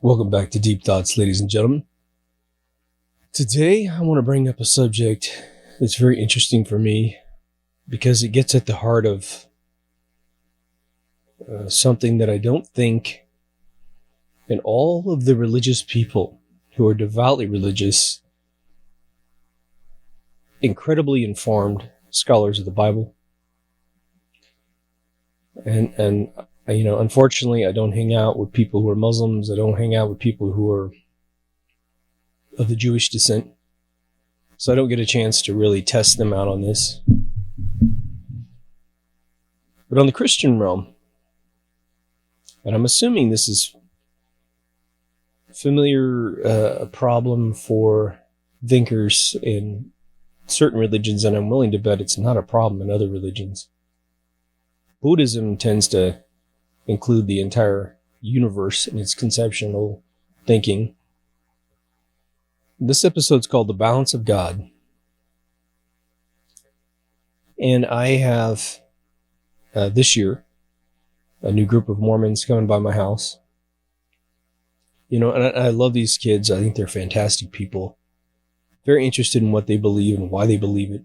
Welcome back to Deep Thoughts, ladies and gentlemen. Today, I want to bring up a subject that's very interesting for me because it gets at the heart of something that I don't think in all of the religious people who are devoutly religious, incredibly informed scholars of the Bible. And unfortunately, I don't hang out with people who are Muslims. I don't hang out with people who are of the Jewish descent. So I don't get a chance to really test them out on this. But on the Christian realm, and I'm assuming this is a familiar problem for thinkers in certain religions, and I'm willing to bet it's not a problem in other religions. Buddhism tends to include the entire universe in its conceptual thinking. This episode's called The Balance of God. And I have, this year, a new group of Mormons coming by my house. And I love these kids. I think they're fantastic people. Very interested in what they believe and why they believe it.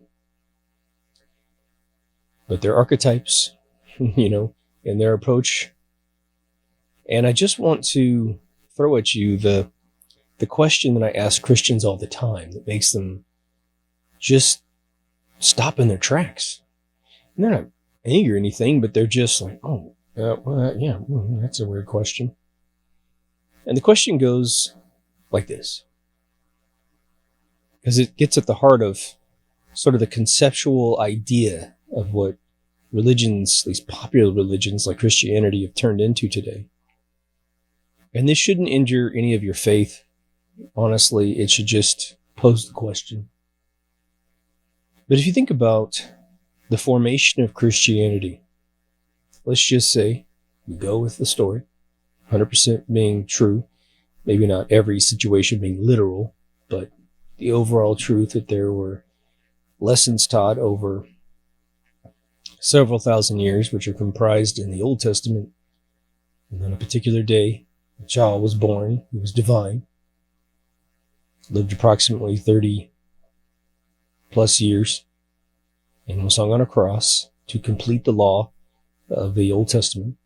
But they're archetypes, in their approach. And I just want to throw at you the question that I ask Christians all the time that makes them just stop in their tracks. And they're not angry or anything, but they're just like, that's a weird question. And the question goes like this, because it gets at the heart of sort of the conceptual idea of what religions, these popular religions like Christianity, have turned into today. And this shouldn't injure any of your faith. Honestly, it should just pose the question. But if you think about the formation of Christianity, let's just say we go with the story, 100% being true, maybe not every situation being literal, but the overall truth that there were lessons taught over several thousand years, which are comprised in the Old Testament. And on a particular day, a child was born who was divine, lived approximately 30 plus years, and was hung on a cross to complete the law of the Old Testament.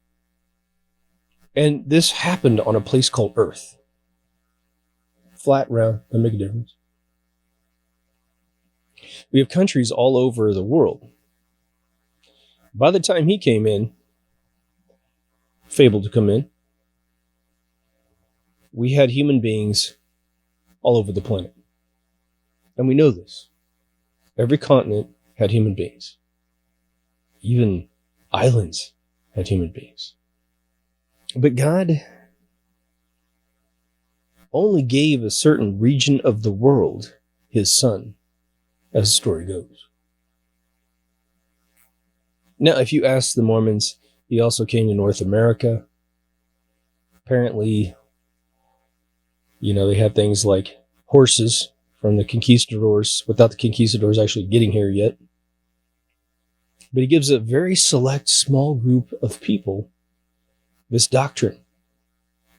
And this happened on a place called Earth. Flat, round, doesn't make a difference. We have countries all over the world. By the time he came in, fabled to come in, we had human beings all over the planet. And we know this. Every continent had human beings. Even islands had human beings. But God only gave a certain region of the world his son, as the story goes. Now, if you ask the Mormons, he also came to North America. Apparently, they had things like horses from the conquistadors without the conquistadors actually getting here yet. But he gives a very select small group of people this doctrine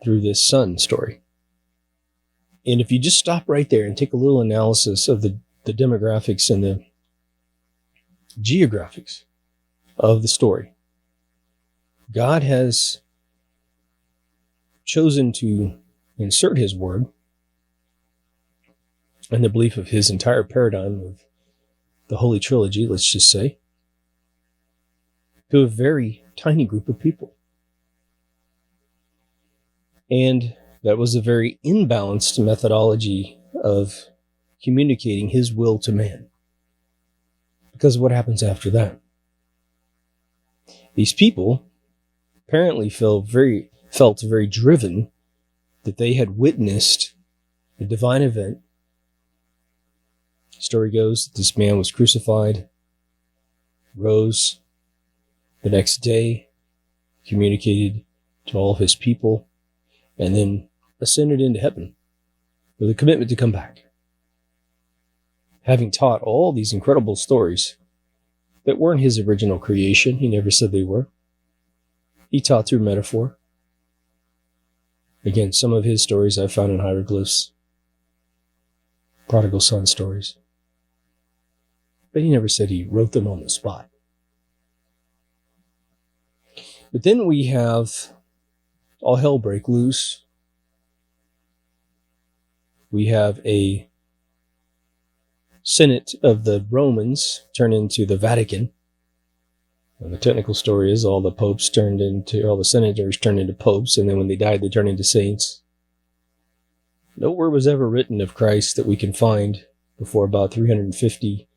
through this son story. And if you just stop right there and take a little analysis of the demographics and the geographics of the story, God has chosen to insert his word and the belief of his entire paradigm of the Holy Trilogy, let's just say, to a very tiny group of people. And that was a very imbalanced methodology of communicating his will to man. Because what happens after that? These people apparently felt very driven that they had witnessed a divine event. The story goes that this man was crucified, rose the next day, communicated to all of his people, and then ascended into heaven with a commitment to come back. Having taught all these incredible stories that weren't his original creation, he never said they were. He taught through metaphor. Again, some of his stories I found in hieroglyphs, prodigal son stories. But he never said he wrote them on the spot. But then we have all hell break loose. We have a Senate of the Romans turn into the Vatican. And the technical story is all the senators turned into popes, and then when they died, they turned into saints. No word was ever written of Christ that we can find before about 350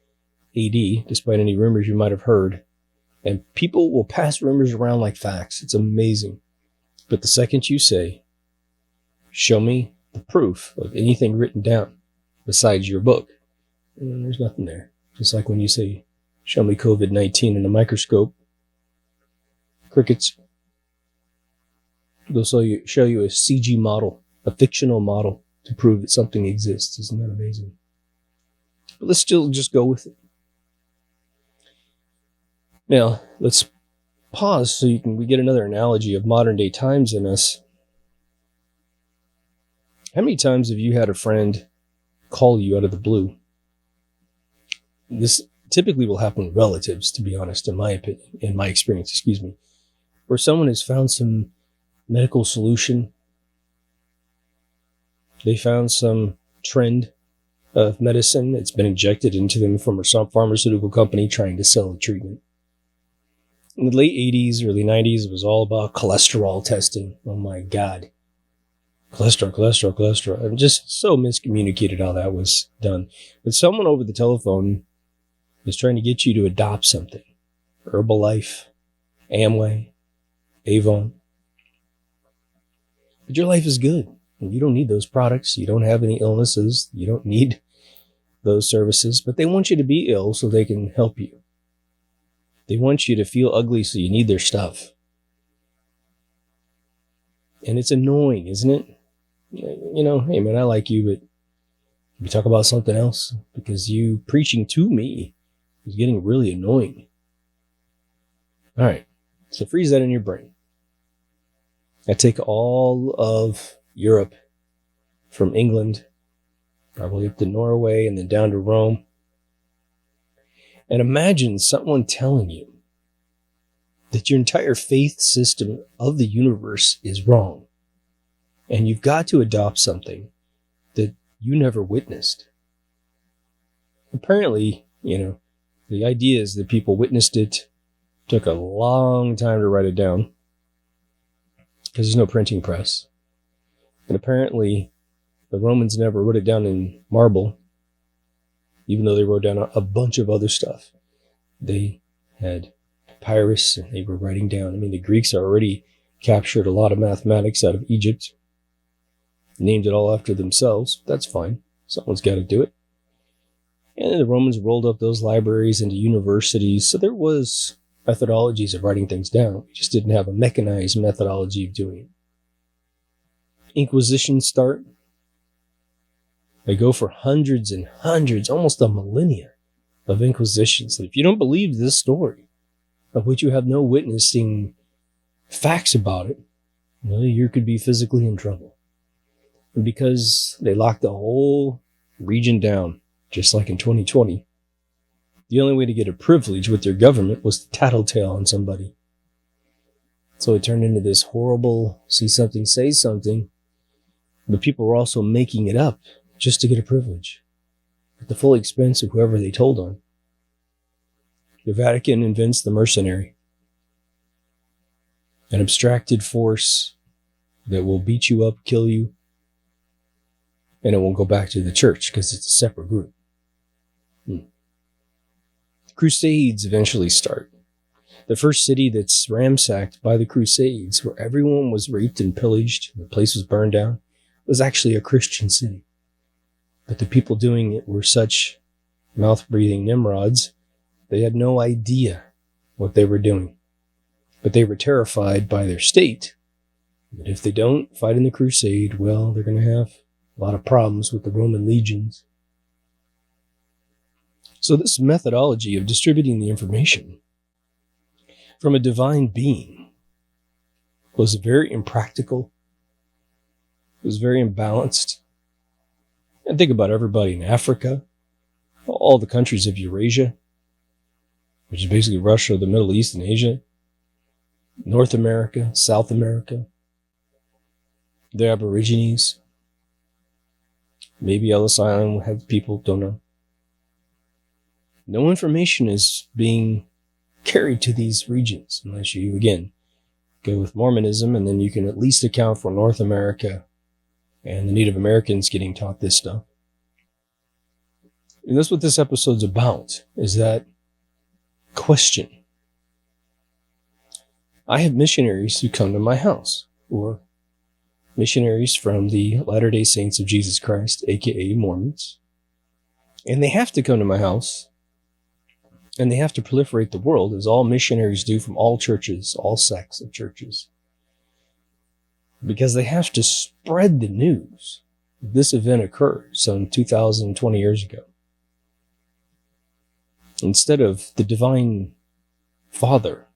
AD, despite any rumors you might have heard. And people will pass rumors around like facts. It's amazing. But the second you say, show me the proof of anything written down besides your book, and there's nothing there. Just like when you say, show me COVID-19 in a microscope, crickets. They'll show you a CG model, a fictional model, to prove that something exists. Isn't that amazing? But let's still just go with it. Now, let's pause so we get another analogy of modern day times in us. How many times have you had a friend call you out of the blue? This typically will happen with relatives, to be honest, in my experience, where someone has found some medical solution. They found some trend of medicine that's been injected into them from some pharmaceutical company trying to sell a treatment. In the late 80s, early 90s, it was all about cholesterol testing. Oh my God. Cholesterol. I'm just so miscommunicated how that was done. But someone over the telephone is trying to get you to adopt something. Herbalife, Amway, Avon. But your life is good. And you don't need those products. You don't have any illnesses. You don't need those services. But they want you to be ill so they can help you. They want you to feel ugly, so you need their stuff. And it's annoying, isn't it? Hey man, I like you, but we talk about something else, because you preaching to me is getting really annoying. All right, so freeze that in your brain. I take all of Europe, from England, probably up to Norway, and then down to Rome. And imagine someone telling you that your entire faith system of the universe is wrong. And you've got to adopt something that you never witnessed. Apparently, the idea is that people witnessed it, took a long time to write it down, because there's no printing press. And apparently, the Romans never wrote it down in marble, even though they wrote down a bunch of other stuff. They had papyrus, and they were writing down. The Greeks already captured a lot of mathematics out of Egypt, named it all after themselves. That's fine. Someone's got to do it. And then the Romans rolled up those libraries into universities. So there was methodologies of writing things down. We just didn't have a mechanized methodology of doing it. Inquisitions start. They go for hundreds and hundreds, almost a millennia of inquisitions. And if you don't believe this story, of which you have no witnessing facts about it, you could be physically in trouble. And because they locked the whole region down, just like in 2020, the only way to get a privilege with your government was to tattletale on somebody. So it turned into this horrible, see something, say something, but people were also making it up just to get a privilege, at the full expense of whoever they told on. The Vatican invents the mercenary, an abstracted force that will beat you up, kill you, and it won't go back to the church because it's a separate group. Crusades eventually start. The first city that's ransacked by the Crusades, where everyone was raped and pillaged, the place was burned down, was actually a Christian city. But the people doing it were such mouth-breathing Nimrods, they had no idea what they were doing. But they were terrified by their state that if they don't fight in the crusade, well, they're going to have a lot of problems with the Roman legions. So this methodology of distributing the information from a divine being was very impractical, was very imbalanced. And think about everybody in Africa, all the countries of Eurasia, which is basically Russia, the Middle East, and Asia, North America, South America, the Aborigines, maybe Ellis Island had people, don't know. No information is being carried to these regions unless you, again, go with Mormonism, and then you can at least account for North America and the Native Americans getting taught this stuff. And that's what this episode's about, is that question. I have missionaries who come to my house, or missionaries from the Latter-day Saints of Jesus Christ, aka Mormons, and they have to come to my house, and they have to proliferate the world, as all missionaries do from all churches, all sects of churches, because they have to spread the news. This event occurred some 2,020 years ago. Instead of the divine Father,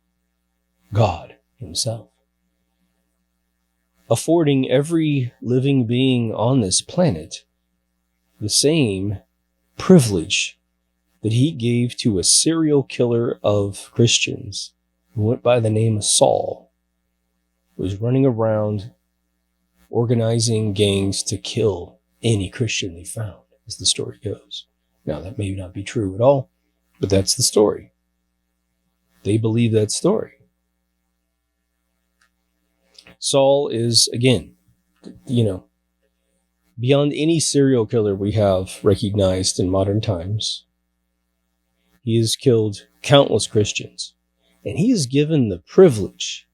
God himself, affording every living being on this planet the same privilege that he gave to a serial killer of Christians who went by the name of Saul, who was running around organizing gangs to kill any Christian they found, as the story goes. Now, that may not be true at all, but that's the story. They believe that story. Saul is, again, beyond any serial killer we have recognized in modern times. He has killed countless Christians, and he is given the privilege.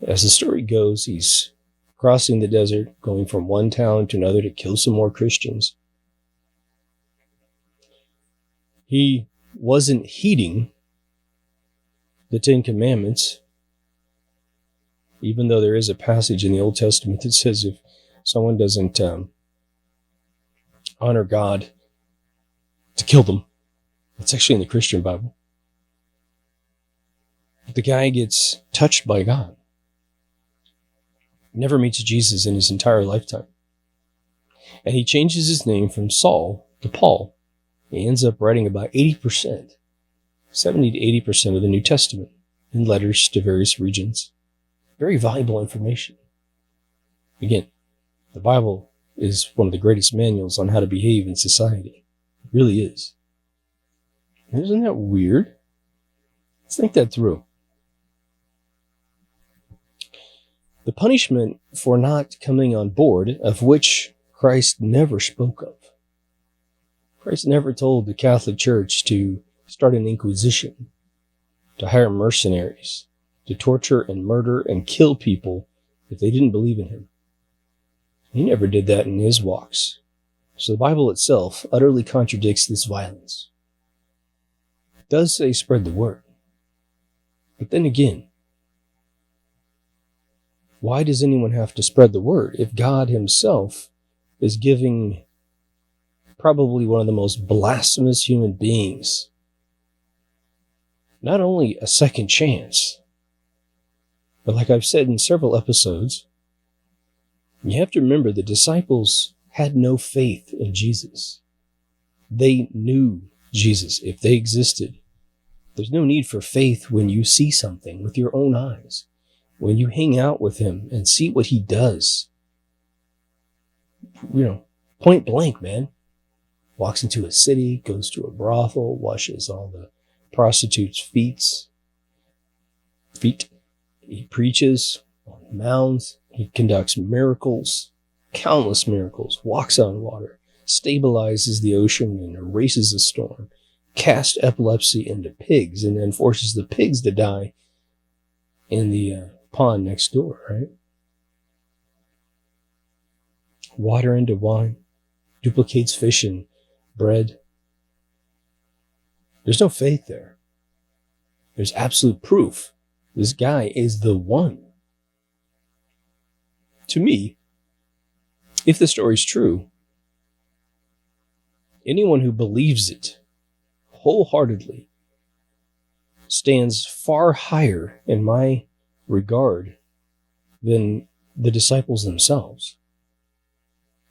As the story goes, he's crossing the desert, going from one town to another to kill some more Christians. He wasn't heeding the Ten Commandments, even though there is a passage in the Old Testament that says if someone doesn't honor God, to kill them. It's actually in the Christian Bible. The guy gets touched by God. Never meets Jesus in his entire lifetime. And he changes his name from Saul to Paul. He ends up writing about 80%, 70 to 80% of the New Testament in letters to various regions. Very valuable information. Again, the Bible is one of the greatest manuals on how to behave in society. It really is. Isn't that weird? Let's think that through. The punishment for not coming on board, of which Christ never spoke of. Christ never told the Catholic Church to start an inquisition, to hire mercenaries, to torture and murder and kill people if they didn't believe in him. He never did that in his walks. So the Bible itself utterly contradicts this violence. It does say spread the word. But then again, why does anyone have to spread the word if God himself is giving probably one of the most blasphemous human beings not only a second chance, but like I've said in several episodes, you have to remember the disciples had no faith in Jesus. They knew Jesus if they existed. There's no need for faith when you see something with your own eyes, when you hang out with him and see what he does. Point blank, man. Walks into a city, goes to a brothel, washes all the prostitutes' feet. He preaches on mounds. He conducts miracles, countless miracles, walks on water, stabilizes the ocean and erases a storm, casts epilepsy into pigs, and then forces the pigs to die in the pond next door, right? Water into wine, duplicates fish and bread. There's no faith there. There's absolute proof. This guy is the one. To me, if the story's true, anyone who believes it wholeheartedly stands far higher in my regard than the disciples themselves.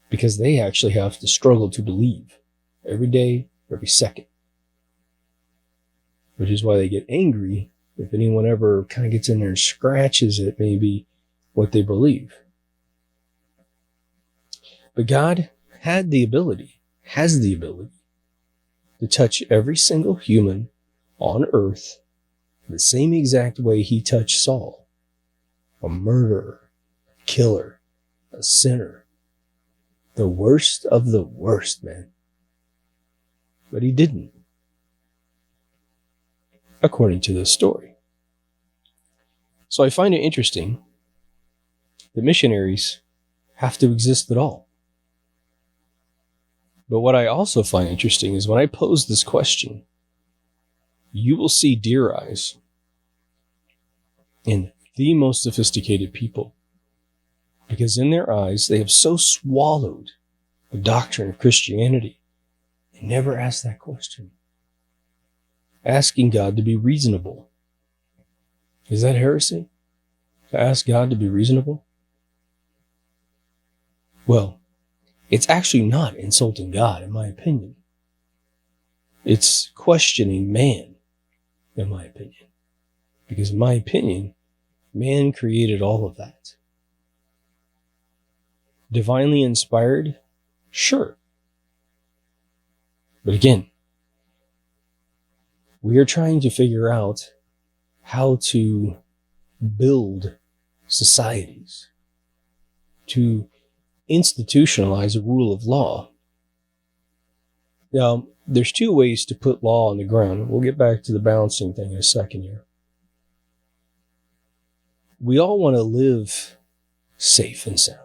because they actually have to struggle to believe every day, every second. Which is why they get angry if anyone ever kind of gets in there and scratches at maybe what they believe. But God has the ability to touch every single human on earth the same exact way he touched Saul, a murderer, a killer, a sinner, the worst of the worst, man. But he didn't, according to this story. So I find it interesting that missionaries have to exist at all. But what I also find interesting is when I pose this question, you will see deer eyes in the most sophisticated people, because in their eyes, they have so swallowed the doctrine of Christianity, they never ask that question. Asking God to be reasonable. Is that heresy? To ask God to be reasonable? Well, it's actually not insulting God, in my opinion. It's questioning man, in my opinion. Because in my opinion, man created all of that. Divinely inspired? Sure. But again, we are trying to figure out how to build societies, to institutionalize a rule of law. Now, there's two ways to put law on the ground. We'll get back to the balancing thing in a second here. We all want to live safe and sound.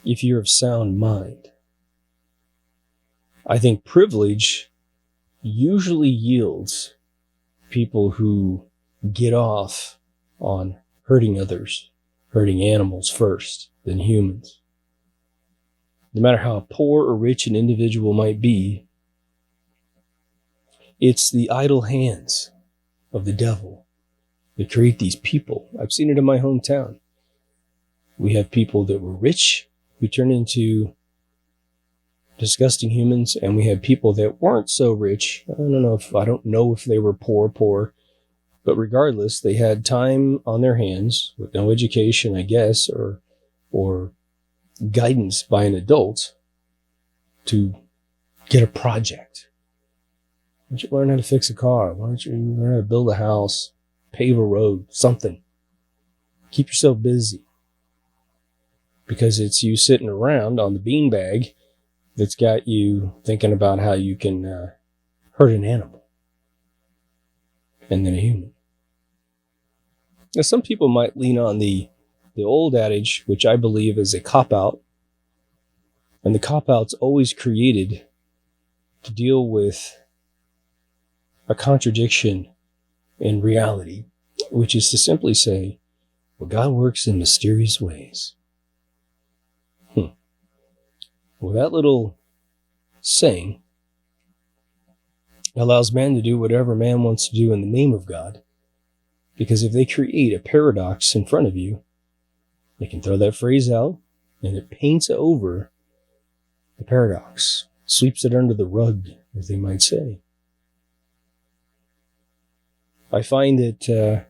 If you're of sound mind, I think privilege usually yields people who get off on hurting others, hurting animals first, then humans. No matter how poor or rich an individual might be, it's the idle hands of the devil that create these people. I've seen it in my hometown. We have people that were rich who turn into disgusting humans, and we have people that weren't so rich. I don't know if they were poor, but regardless, they had time on their hands with no education, I guess, or guidance by an adult to get a project. Why don't you learn how to fix a car? Why don't you learn how to build a house, pave a road, something? Keep yourself busy. Because it's you sitting around on the beanbag that's got you thinking about how you can hurt an animal and then a human. Now, some people might lean on the old adage, which I believe is a cop-out, and the cop-out's always created to deal with a contradiction in reality, which is to simply say, well, God works in mysterious ways. Well, that little saying allows man to do whatever man wants to do in the name of God, because if they create a paradox in front of you, they can throw that phrase out and it paints over the paradox, sweeps it under the rug, as they might say. I find that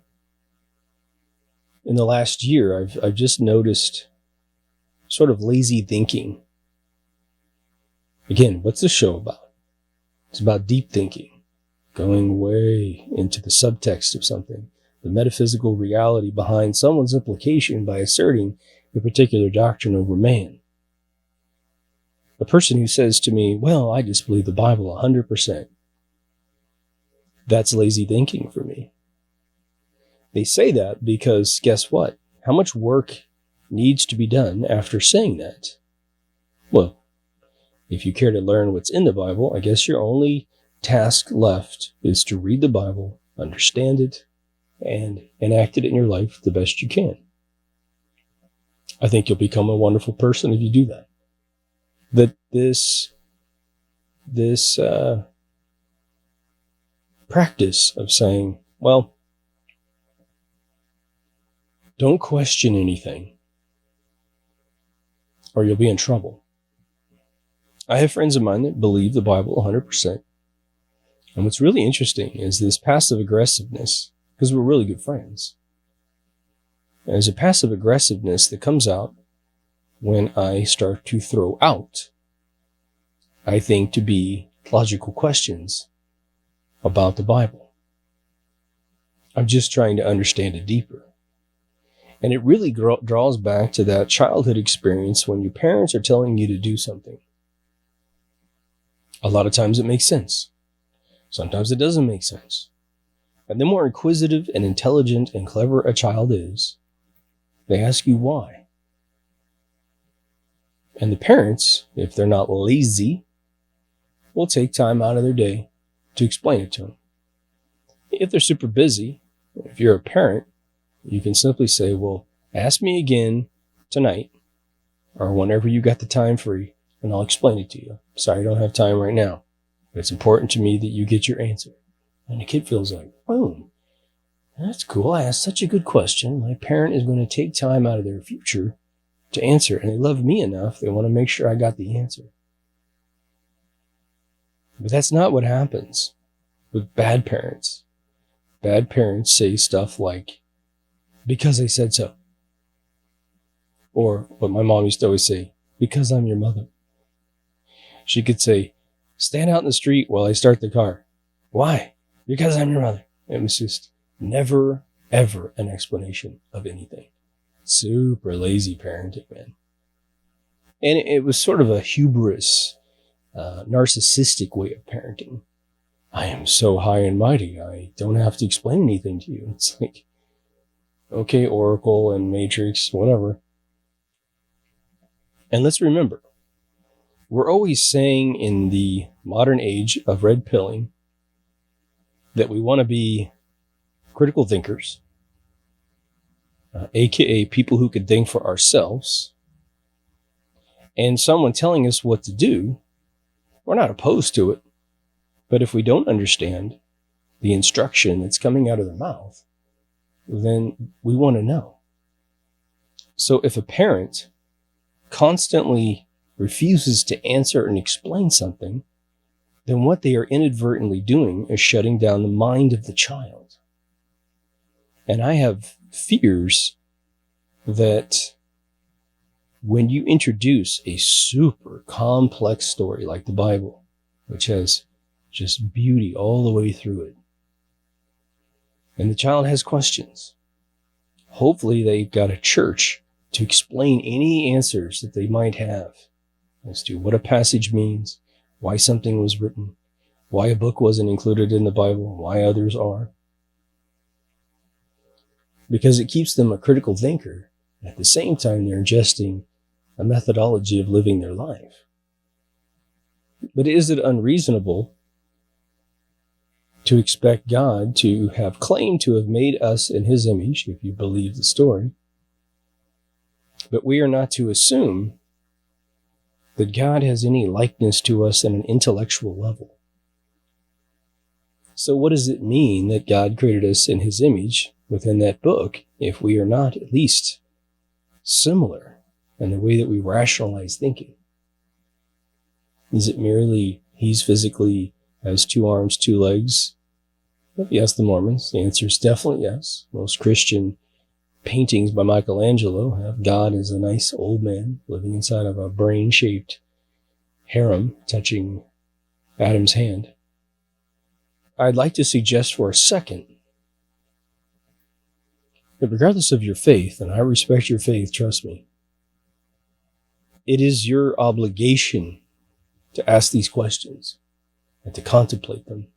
in the last year, I've just noticed sort of lazy thinking. Again, what's this show about? It's about deep thinking, going way into the subtext of something, the metaphysical reality behind someone's implication by asserting a particular doctrine over man. A person who says to me, well, I just believe the Bible 100%. That's lazy thinking for me. They say that because, guess what? How much work needs to be done after saying that? Well, if you care to learn what's in the Bible, I guess your only task left is to read the Bible, understand it, and enact it in your life the best you can. I think you'll become a wonderful person if you do that. That this practice of saying, well, don't question anything. or you'll be in trouble. I have friends of mine that believe the Bible 100%. And what's really interesting is this passive aggressiveness, because we're really good friends. There's a passive aggressiveness that comes out when I start to throw out, I think, to be logical questions about the Bible. I'm just trying to understand it deeper. And it really draws back to that childhood experience when your parents are telling you to do something. A lot of times it makes sense. Sometimes it doesn't make sense. And the more inquisitive and intelligent and clever a child is, they ask you why. And the parents, if they're not lazy, will take time out of their day to explain it to them. If they're super busy, if you're a parent, you can simply say, well, ask me again tonight or whenever you got the time free and I'll explain it to you. Sorry, I don't have time right now, but it's important to me that you get your answer. And the kid feels like, boom, that's cool. I asked such a good question. My parent is going to take time out of their future to answer. And they love me enough. They want to make sure I got the answer. But that's not what happens with bad parents. Bad parents say stuff like, because I said so. Or what my mom used to always say, because I'm your mother. She could say, stand out in the street while I start the car. Why? Because I'm your mother. It was just never, ever an explanation of anything. Super lazy parenting, man. And it was sort of a hubris, narcissistic way of parenting. I am so high and mighty, I don't have to explain anything to you. It's like, okay, Oracle and Matrix, whatever. And let's remember, we're always saying in the modern age of red pilling that we want to be critical thinkers, aka people who could think for ourselves, and someone telling us what to do, we're not opposed to it. But if we don't understand the instruction that's coming out of their mouth, then we want to know. So if a parent constantly refuses to answer and explain something, then what they are inadvertently doing is shutting down the mind of the child. And I have fears that when you introduce a super complex story like the Bible, which has just beauty all the way through it, and the child has questions, hopefully they've got a church to explain any answers that they might have as to what a passage means, why something was written, why a book wasn't included in the Bible, why others are. Because it keeps them a critical thinker. At the same time, they're ingesting a methodology of living their life. But is it unreasonable to expect God to have claimed to have made us in his image, if you believe the story, but we are not to assume that God has any likeness to us on an intellectual level? So what does it mean that God created us in his image within that book if we are not at least similar in the way that we rationalize thinking? Is it merely he's physically has 2 arms, 2 legs? If you ask the Mormons, the answer is definitely yes. Most Christian paintings by Michelangelo have God as a nice old man living inside of a brain-shaped harem touching Adam's hand. I'd like to suggest for a second that regardless of your faith, and I respect your faith, trust me, it is your obligation to ask these questions and to contemplate them,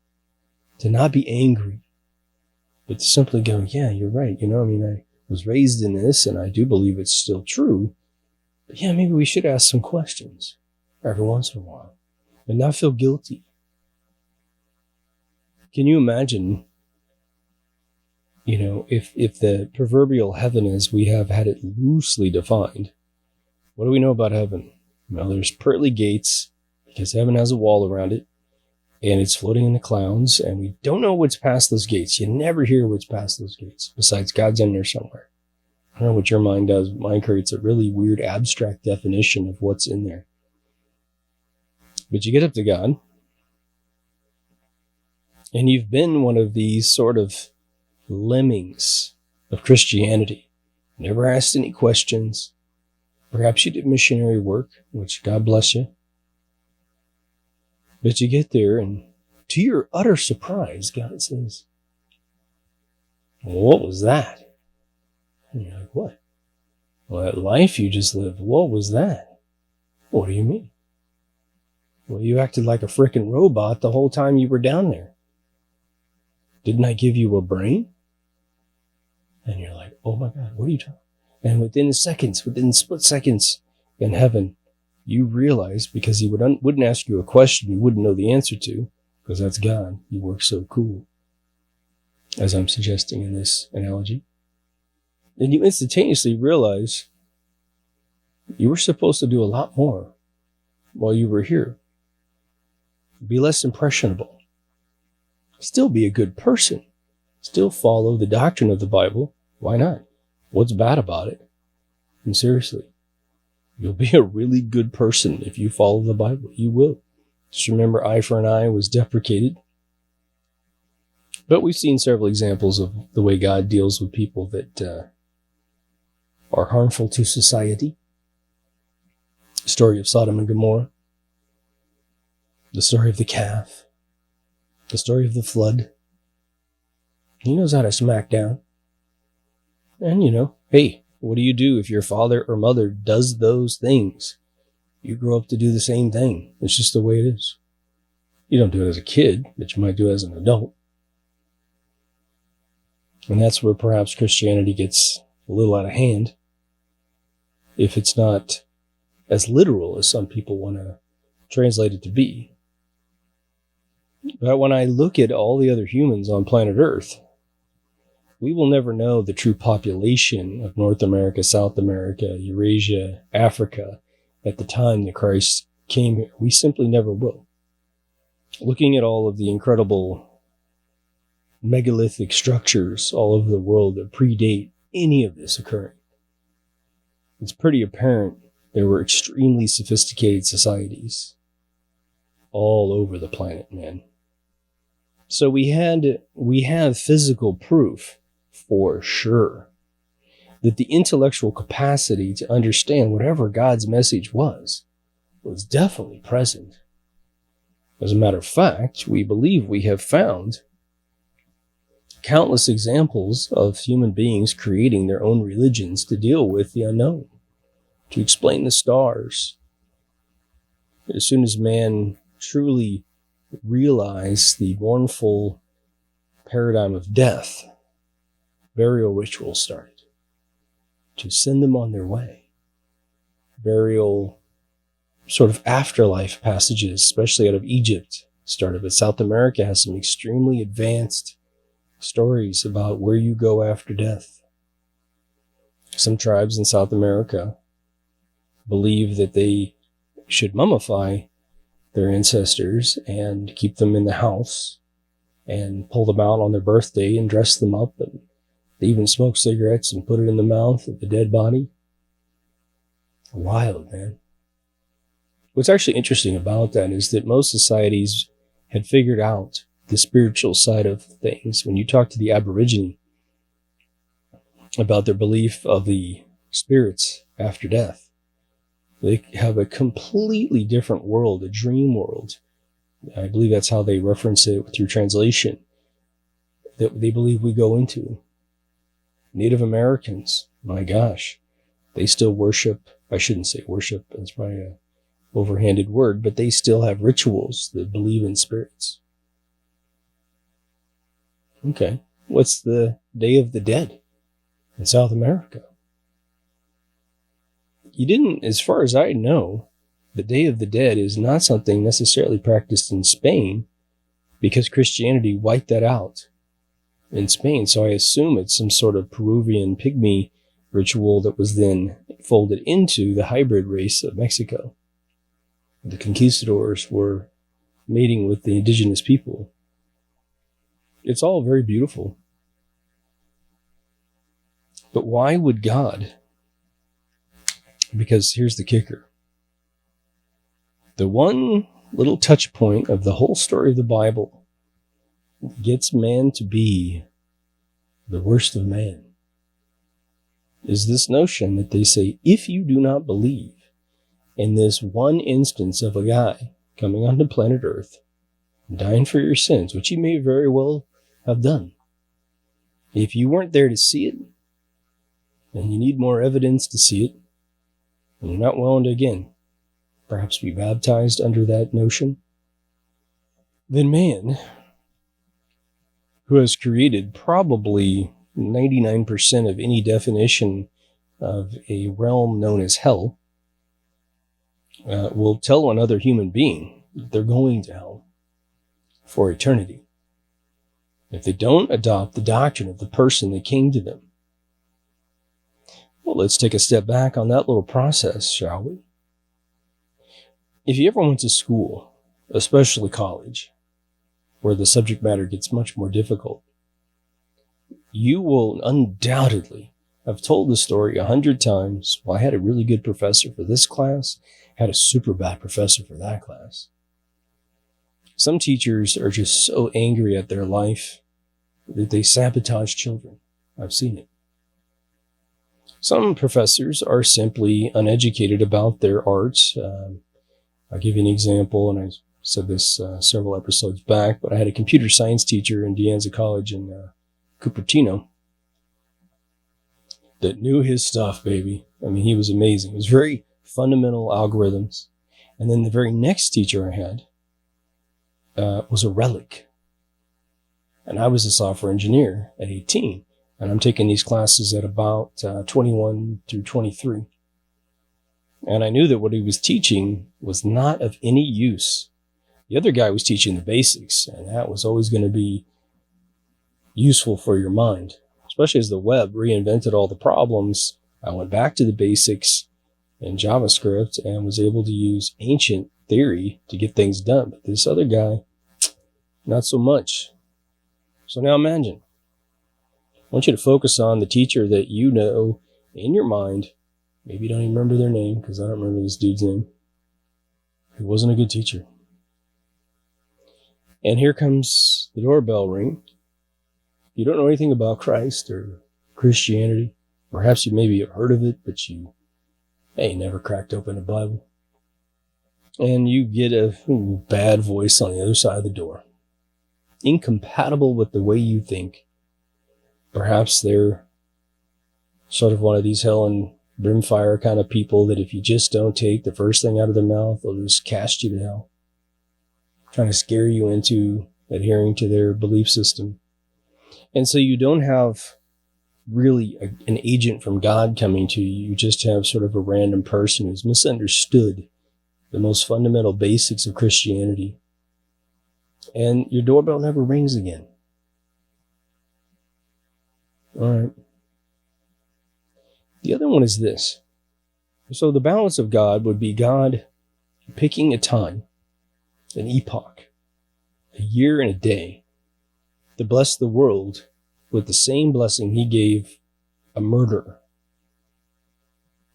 to not be angry, but to simply go, yeah, you're right. I was raised in this and I do believe it's still true, but yeah, maybe we should ask some questions every once in a while and not feel guilty. Can you imagine, if the proverbial heaven as we have had it loosely defined, what do we know about heaven? Well, there's pearly gates because heaven has a wall around it and it's floating in the clouds and we don't know what's past those gates. You never hear what's past those gates besides God's in there somewhere. I don't know what your mind does, but mine creates a really weird abstract definition of what's in there. But you get up to God, and you've been one of these sort of lemmings of Christianity. Never asked any questions. Perhaps you did missionary work, which God bless you. But you get there, and to your utter surprise, God says, "What was that?" And you're like, "What?" "Well, that life you just lived, what was that?" "What do you mean?" "Well, you acted like a frickin' robot the whole time you were down there. Didn't I give you a brain?" And you're like, "Oh my God, what are you talking?" And within split seconds in heaven, you realize, because he wouldn't ask you a question you wouldn't know the answer to, because that's God. He works so cool, as I'm suggesting in this analogy. And you instantaneously realize you were supposed to do a lot more while you were here. Be less impressionable. Still be a good person. Still follow the doctrine of the Bible. Why not? What's bad about it? And seriously, you'll be a really good person if you follow the Bible. You will. Just remember, eye for an eye was deprecated. But we've seen several examples of the way God deals with people that are harmful to society. The story of Sodom and Gomorrah. The story of the calf. The story of the flood. He knows how to smack down. And hey, what do you do if your father or mother does those things? You grow up to do the same thing. It's just the way it is. You don't do it as a kid, but you might do it as an adult. And that's where perhaps Christianity gets a little out of hand, if it's not as literal as some people want to translate it to be. But when I look at all the other humans on planet Earth, we will never know the true population of North America, South America, Eurasia, Africa at the time that Christ came here. We simply never will. Looking at all of the incredible megalithic structures all over the world that predate any of this occurring, it's pretty apparent there were extremely sophisticated societies all over the planet, man. So we have physical proof for sure that the intellectual capacity to understand whatever God's message was definitely present. As a matter of fact, we believe we have found countless examples of human beings creating their own religions to deal with the unknown, to explain the stars. As soon as man truly realized the mournful paradigm of death, burial rituals started to send them on their way. Burial sort of afterlife passages, especially out of Egypt, started. But South America has some extremely advanced stories about where you go after death. Some tribes in South America believe that they should mummify their ancestors and keep them in the house and pull them out on their birthday and dress them up, and they even smoke cigarettes and put it in the mouth of the dead body. Wild, man. What's actually interesting about that is that most societies had figured out the spiritual side of things. When you talk to the Aborigine about their belief of the spirits after death, they have a completely different world, a dream world. I believe that's how they reference it through translation, that they believe we go into. Native Americans, my gosh, they still worship. I shouldn't say worship, it's probably an overhanded word, but they still have rituals that believe in spirits. Okay, what's the Day of the Dead in South America? You didn't, as far as I know, the Day of the Dead is not something necessarily practiced in Spain, because Christianity wiped that out in Spain. So I assume it's some sort of Peruvian pygmy ritual that was then folded into the hybrid race of Mexico. The conquistadors were mating with the indigenous people. It's all very beautiful. But why would God? Because here's the kicker. The one little touch point of the whole story of the Bible gets man to be the worst of man is this notion that they say, if you do not believe in this one instance of a guy coming onto planet Earth, dying for your sins, which he may very well have done, if you weren't there to see it, and you need more evidence to see it, and you're not willing to, again, perhaps be baptized under that notion, then man, who has created probably 99% of any definition of a realm known as hell, will tell another human being that they're going to hell for eternity if they don't adopt the doctrine of the person that came to them. Well, let's take a step back on that little process, shall we? If you ever went to school, especially college, where the subject matter gets much more difficult, you will undoubtedly have told the story 100 times. Well, I had a really good professor for this class, had a super bad professor for that class. Some teachers are just so angry at their life that they sabotage children. I've seen it. Some professors are simply uneducated about their arts. I'll give you an example, and I said this several episodes back, but I had a computer science teacher in De Anza College in Cupertino that knew his stuff, baby. I mean, he was amazing. It was very fundamental algorithms. And then the very next teacher I had was a relic. And I was a software engineer at 18. And I'm taking these classes at about 21 through 23. And I knew that what he was teaching was not of any use. The other guy was teaching the basics, and that was always going to be useful for your mind. Especially as the web reinvented all the problems, I went back to the basics in JavaScript and was able to use ancient theory to get things done. But this other guy, not so much. So now imagine, I want you to focus on the teacher that you know in your mind. Maybe you don't even remember their name, because I don't remember this dude's name. He wasn't a good teacher. And here comes the doorbell ring. You don't know anything about Christ or Christianity. Perhaps you maybe have heard of it, but you never cracked open a Bible. And you get a bad voice on the other side of the door, incompatible with the way you think. Perhaps they're sort of one of these hell and brimfire kind of people that if you just don't take the first thing out of their mouth, they'll just cast you to hell, trying to scare you into adhering to their belief system. And so you don't have really an agent from God coming to you. You just have sort of a random person who's misunderstood the most fundamental basics of Christianity. And your doorbell never rings again. All right. The other one is this. So the balance of God would be God picking a time, an epoch, a year and a day, to bless the world with the same blessing he gave a murderer,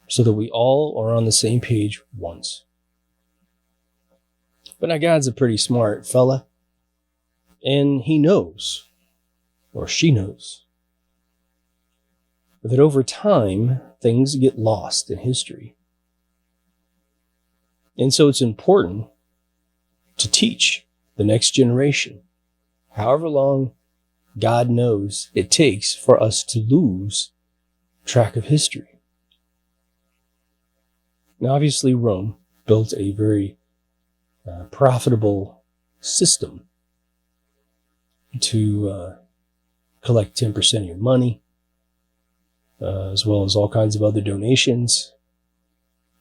so that we all are on the same page once. But now God's a pretty smart fella, and he knows, or she knows, that over time, things get lost in history. And so it's important to teach the next generation, however long God knows it takes for us to lose track of history. Now, obviously, Rome built a very profitable system to collect 10% of your money, as well as all kinds of other donations,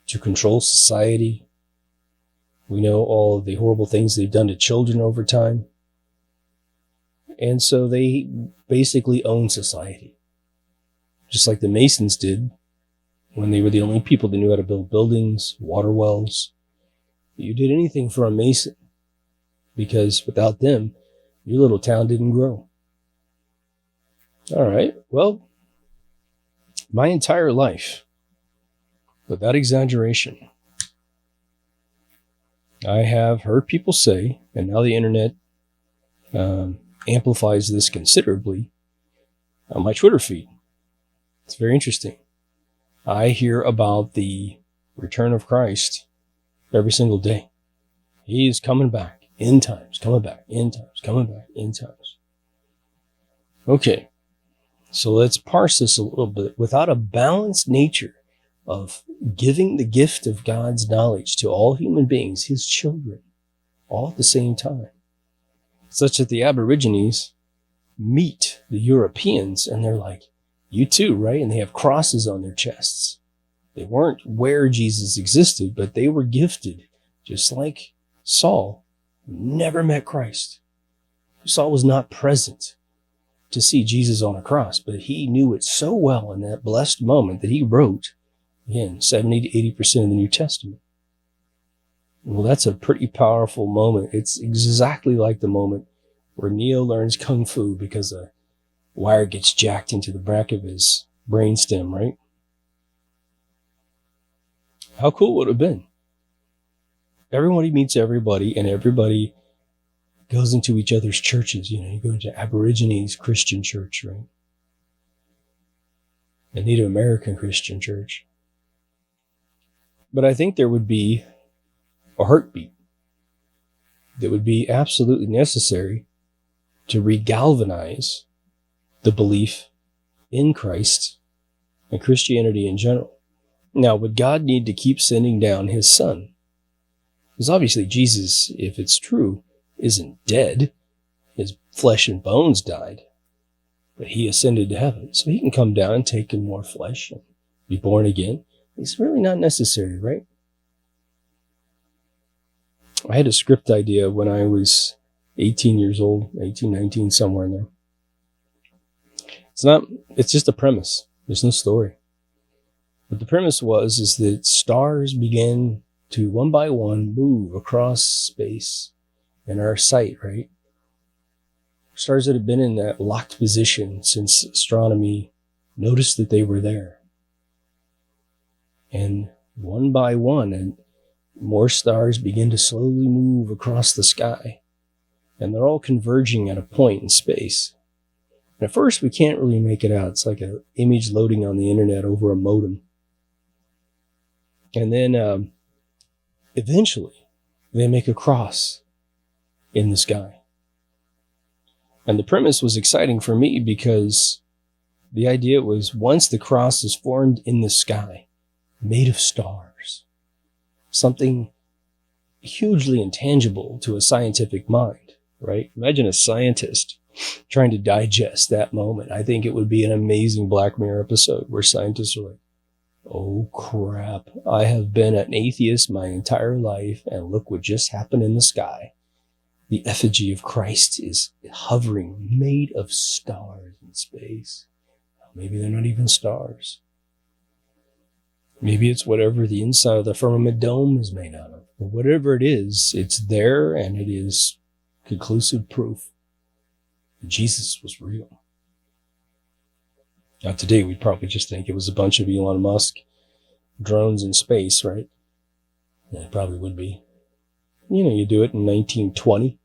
to control society. We know all of the horrible things they've done to children over time. And so they basically own society, just like the Masons did when they were the only people that knew how to build buildings, water wells. You did anything for a Mason, because without them, your little town didn't grow. All right, well, My entire life, without exaggeration, I have heard people say, and now the internet amplifies this considerably, on my Twitter feed. It's very interesting. I hear about the return of Christ every single day. He is coming back, end times, coming back, end times, coming back, end times. Okay, so let's parse this a little bit. Without a balanced nature of giving the gift of God's knowledge to all human beings, his children, all at the same time, such that the Aborigines meet the Europeans and they're like, you too, right? And they have crosses on their chests. They weren't where Jesus existed, but they were gifted, just like Saul, who never met Christ. Saul was not present to see Jesus on a cross, but he knew it so well in that blessed moment that he wrote, again, 70 to 80% of the New Testament. Well, that's a pretty powerful moment. It's exactly like the moment where Neo learns Kung Fu because a wire gets jacked into the back of his brainstem, right? How cool would it have been? Everybody meets everybody, and everybody goes into each other's churches. You know, you go into Aborigines Christian church, right? A Native American Christian church. But I think there would be a heartbeat that would be absolutely necessary to regalvanize the belief in Christ and Christianity in general. Now, would God need to keep sending down his son? Because obviously Jesus, if it's true, isn't dead. His flesh and bones died, but he ascended to heaven. So he can come down and take in more flesh and be born again. It's really not necessary, right? I had a script idea when I was 18 years old, 18, 19, somewhere in there. It's just a premise. There's no story. But the premise is that stars began to one by one move across space in our sight, right? Stars that have been in that locked position since astronomy noticed that they were there. And one by one, and more stars begin to slowly move across the sky. And they're all converging at a point in space. And at first, we can't really make it out. It's like an image loading on the internet over a modem. And then eventually, they make a cross in the sky. And the premise was exciting for me because the idea was once the cross is formed in the sky, made of stars, something hugely intangible to a scientific mind, right? Imagine a scientist trying to digest that moment. I think it would be an amazing Black Mirror episode where scientists are like, oh crap, I have been an atheist my entire life, and look what just happened in the sky. The effigy of Christ is hovering, made of stars in space. Maybe they're not even stars. Maybe it's whatever the inside of the firmament dome is made out of. But whatever it is, it's there, and it is conclusive proof that Jesus was real. Now today, we'd probably just think it was a bunch of Elon Musk drones in space, right? Yeah, it probably would be. You know, you do it in 1920,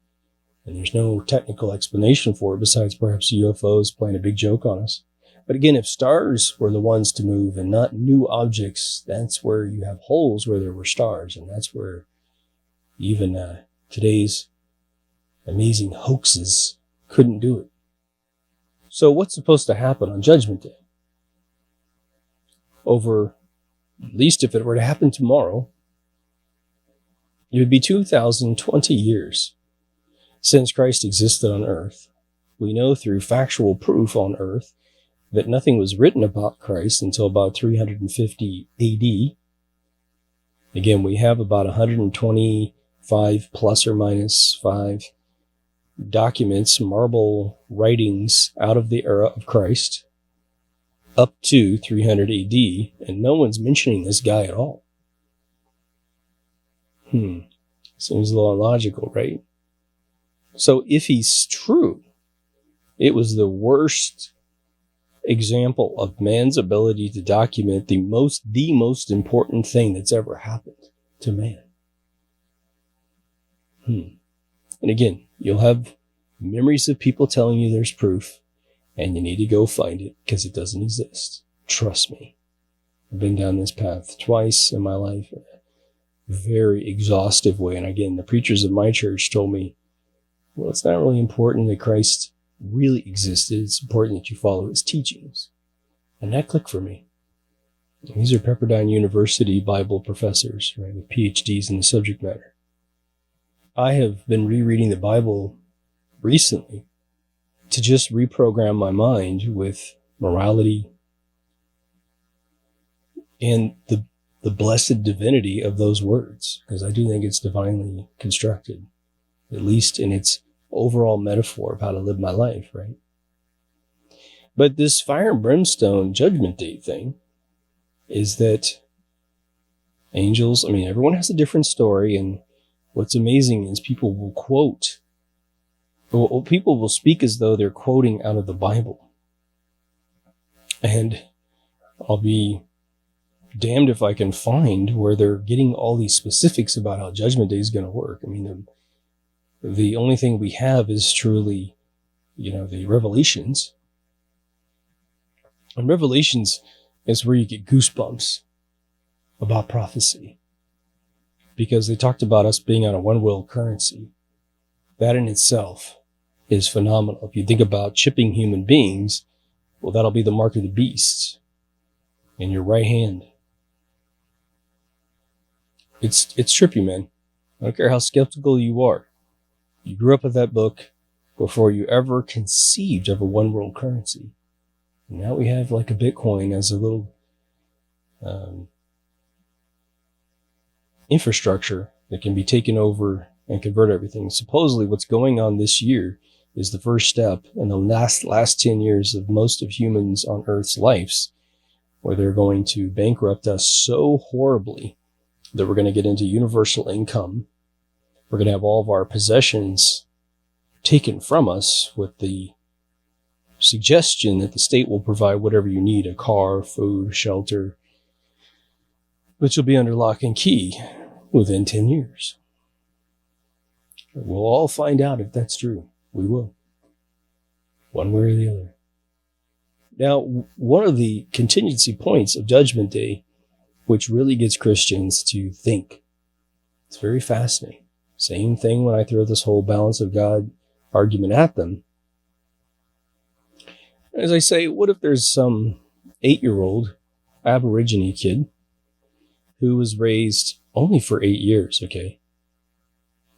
and there's no technical explanation for it besides perhaps UFOs playing a big joke on us. But again, if stars were the ones to move and not new objects, that's where you have holes where there were stars. And that's where even today's amazing hoaxes couldn't do it. So what's supposed to happen on Judgment Day? Over, at least if it were to happen tomorrow, it would be 2020 years since Christ existed on earth. We know through factual proof on earth that nothing was written about Christ until about 350 AD. Again, we have about 125 plus or minus 5 documents, marble writings out of the era of Christ up to 300 AD, and no one's mentioning this guy at all. Seems a little illogical, right? So if he's true, it was the worst example of man's ability to document the most important thing that's ever happened to man. And again, you'll have memories of people telling you there's proof, and you need to go find it because it doesn't exist. Trust me. I've been down this path twice in my life in a very exhaustive way. And again, the preachers of my church told me, well, it's not really important that Christ really existed. It's important that you follow his teachings. And that clicked for me. And these are Pepperdine University Bible professors, right, with PhDs in the subject matter. I have been rereading the Bible recently to just reprogram my mind with morality and the blessed divinity of those words, because I do think it's divinely constructed, at least in its overall metaphor of how to live my life, right? But this fire and brimstone judgment day thing is that angels, everyone has a different story, and what's amazing is people will speak as though they're quoting out of the Bible. And I'll be damned if I can find where they're getting all these specifics about how Judgment Day is going to work. The only thing we have is truly, the Revelations. And Revelations is where you get goosebumps about prophecy, because they talked about us being on a one-world currency. That in itself is phenomenal. If you think about chipping human beings, well, that'll be the mark of the beast in your right hand. It's trippy, man. I don't care how skeptical you are. You grew up with that book before you ever conceived of a one-world currency. And now we have like a Bitcoin as a little infrastructure that can be taken over and convert everything. Supposedly what's going on this year is the first step in the last 10 years of most of humans on Earth's lives, where they're going to bankrupt us so horribly that we're going to get into universal income. We're going to have all of our possessions taken from us with the suggestion that the state will provide whatever you need, a car, food, shelter, but you'll be under lock and key within 10 years. We'll all find out if that's true. We will. One way or the other. Now, one of the contingency points of Judgment Day, which really gets Christians to think, it's very fascinating. Same thing when I throw this whole balance of God argument at them. As I say, what if there's some 8-year-old Aborigine kid who was raised only for 8 years, okay?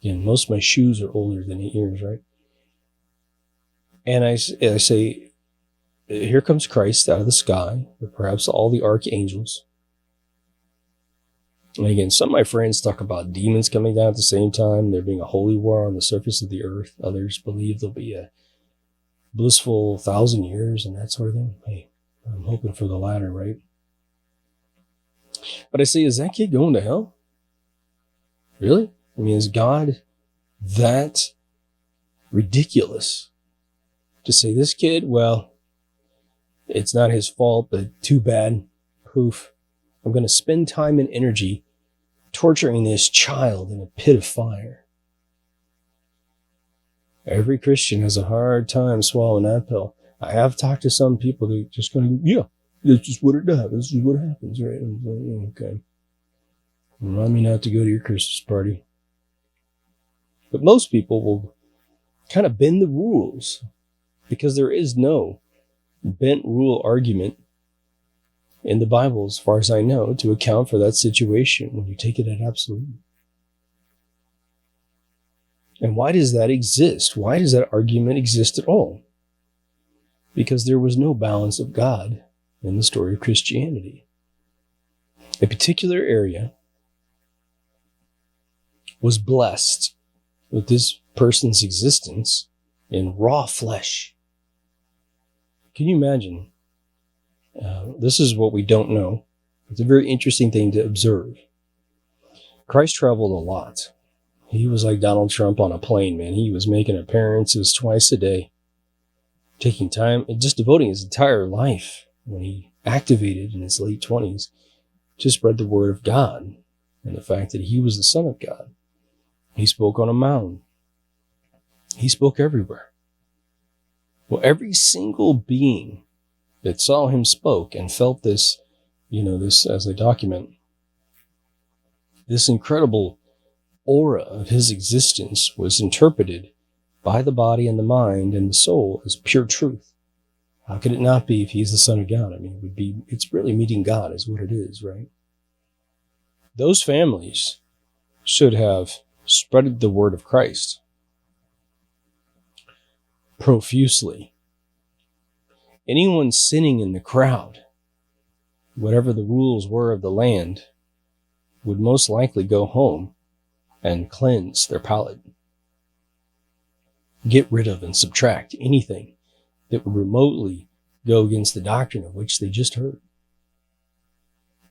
Again, most of my shoes are older than 8 years, right? And I say, here comes Christ out of the sky, or perhaps all the archangels. And again, some of my friends talk about demons coming down at the same time, there being a holy war on the surface of the earth. Others believe there'll be a blissful 1,000 years and that sort of thing. Hey, I'm hoping for the latter, right? But I say, is that kid going to hell? Really? Is God that ridiculous to say this kid, well, it's not his fault, but too bad. Poof. I'm going to spend time and energy torturing this child in a pit of fire. Every Christian has a hard time swallowing that pill. I have talked to some people that just kind of go, yeah, that's just what it does. This is what happens, right? I'm like, okay. Remind me not to go to your Christmas party. But most people will kind of bend the rules because there is no bent rule argument in the Bible, as far as I know, to account for that situation when you take it at absolute. And why does that exist? Why does that argument exist at all? Because there was no balance of God in the story of Christianity. A particular area was blessed with this person's existence in raw flesh. Can you imagine? This is what we don't know. It's a very interesting thing to observe. Christ traveled a lot. He was like Donald Trump on a plane, man. He was making appearances twice a day. taking time and just devoting his entire life when he activated in his late 20s to spread the word of God and the fact that he was the Son of God. He spoke on a mountain. He spoke everywhere. Well, every single being that saw him spoke and felt this, this as I document, this incredible aura of his existence was interpreted by the body and the mind and the soul as pure truth. How could it not be if he's the Son of God? I mean, it's really meeting God is what it is, right? Those families should have spread the word of Christ profusely. Anyone sinning in the crowd, whatever the rules were of the land, would most likely go home and cleanse their palate. Get rid of and subtract anything that would remotely go against the doctrine of which they just heard.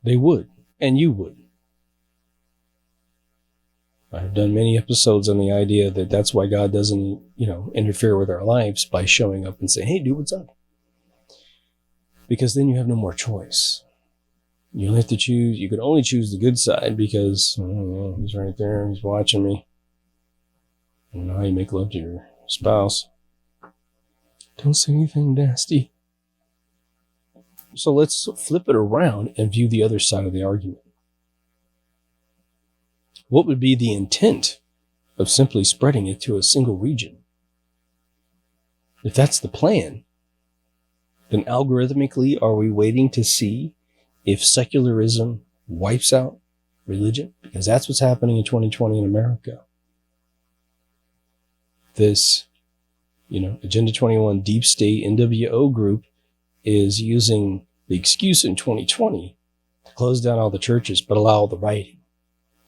They would, and you would. I've done many episodes on the idea that that's why God doesn't, interfere with our lives by showing up and saying, hey, dude, what's up? Because then you have no more choice. You'll have to choose. You could only choose the good side because he's right there. He's watching me. I don't know how you make love to your spouse. Don't say anything nasty. So let's flip it around and view the other side of the argument. What would be the intent of simply spreading it to a single region? If that's the plan, then algorithmically, are we waiting to see if secularism wipes out religion? Because that's what's happening in 2020 in America. This, Agenda 21 deep state NWO group is using the excuse in 2020 to close down all the churches, but allow all the rioting.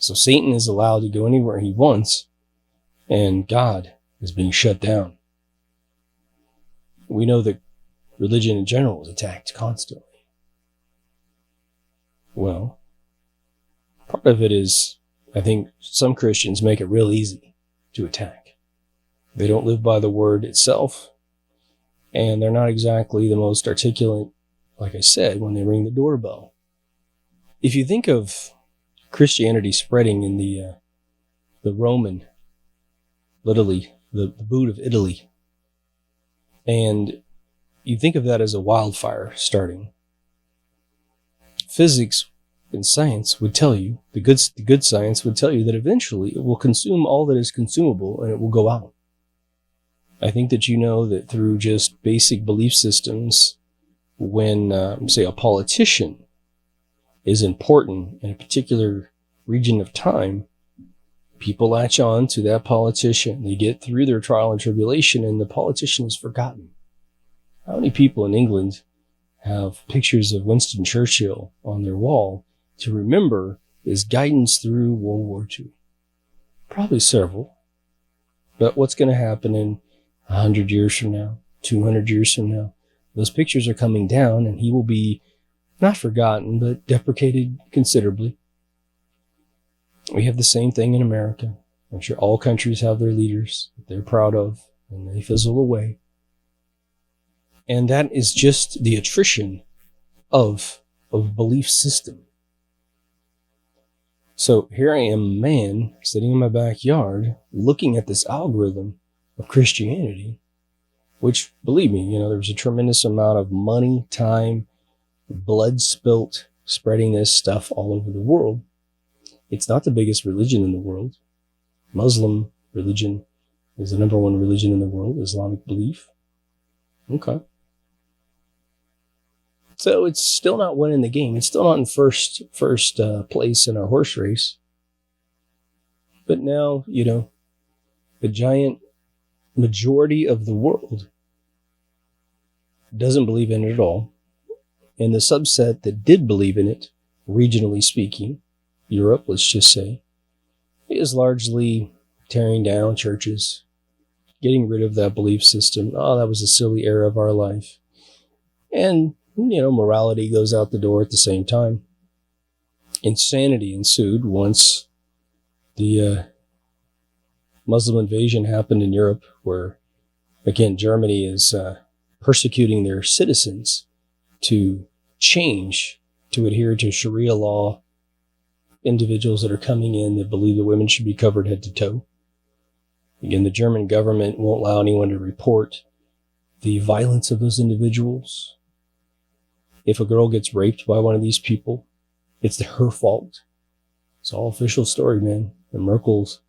So Satan is allowed to go anywhere he wants, and God is being shut down. We know that religion in general is attacked constantly. Well, part of it is, I think some Christians make it real easy to attack. They don't live by the word itself, and they're not exactly the most articulate, like I said, when they ring the doorbell. If you think of Christianity spreading in the Roman, literally, the boot of Italy, and you think of that as a wildfire starting. Physics and science would tell you, the good science would tell you that eventually it will consume all that is consumable and it will go out. I think that that through just basic belief systems, when, say, a politician is important in a particular region of time, people latch on to that politician. They get through their trial and tribulation, and the politician is forgotten. How many people in England have pictures of Winston Churchill on their wall to remember his guidance through World War II? Probably several. But what's going to happen in 100 years from now, 200 years from now? Those pictures are coming down, and he will be not forgotten, but deprecated considerably. We have the same thing in America. I'm sure all countries have their leaders that they're proud of, and they fizzle away. And that is just the attrition of a belief system. So here I am, a man, sitting in my backyard, looking at this algorithm of Christianity, which, believe me, there was a tremendous amount of money, time, blood spilt, spreading this stuff all over the world. It's not the biggest religion in the world. Muslim religion is the number one religion in the world, Islamic belief. Okay. So it's still not winning the game. It's still not in first place in our horse race. But now, the giant majority of the world doesn't believe in it at all. And the subset that did believe in it, regionally speaking, Europe, let's just say, is largely tearing down churches, getting rid of that belief system. Oh, that was a silly era of our life. And, morality goes out the door at the same time. Insanity ensued once the Muslim invasion happened in Europe, where, again, Germany is persecuting their citizens to change, to adhere to Sharia law, individuals that are coming in that believe that women should be covered head to toe. Again, the German government won't allow anyone to report the violence of those individuals. If a girl gets raped by one of these people, it's her fault. It's all official story, man. And Merkel's,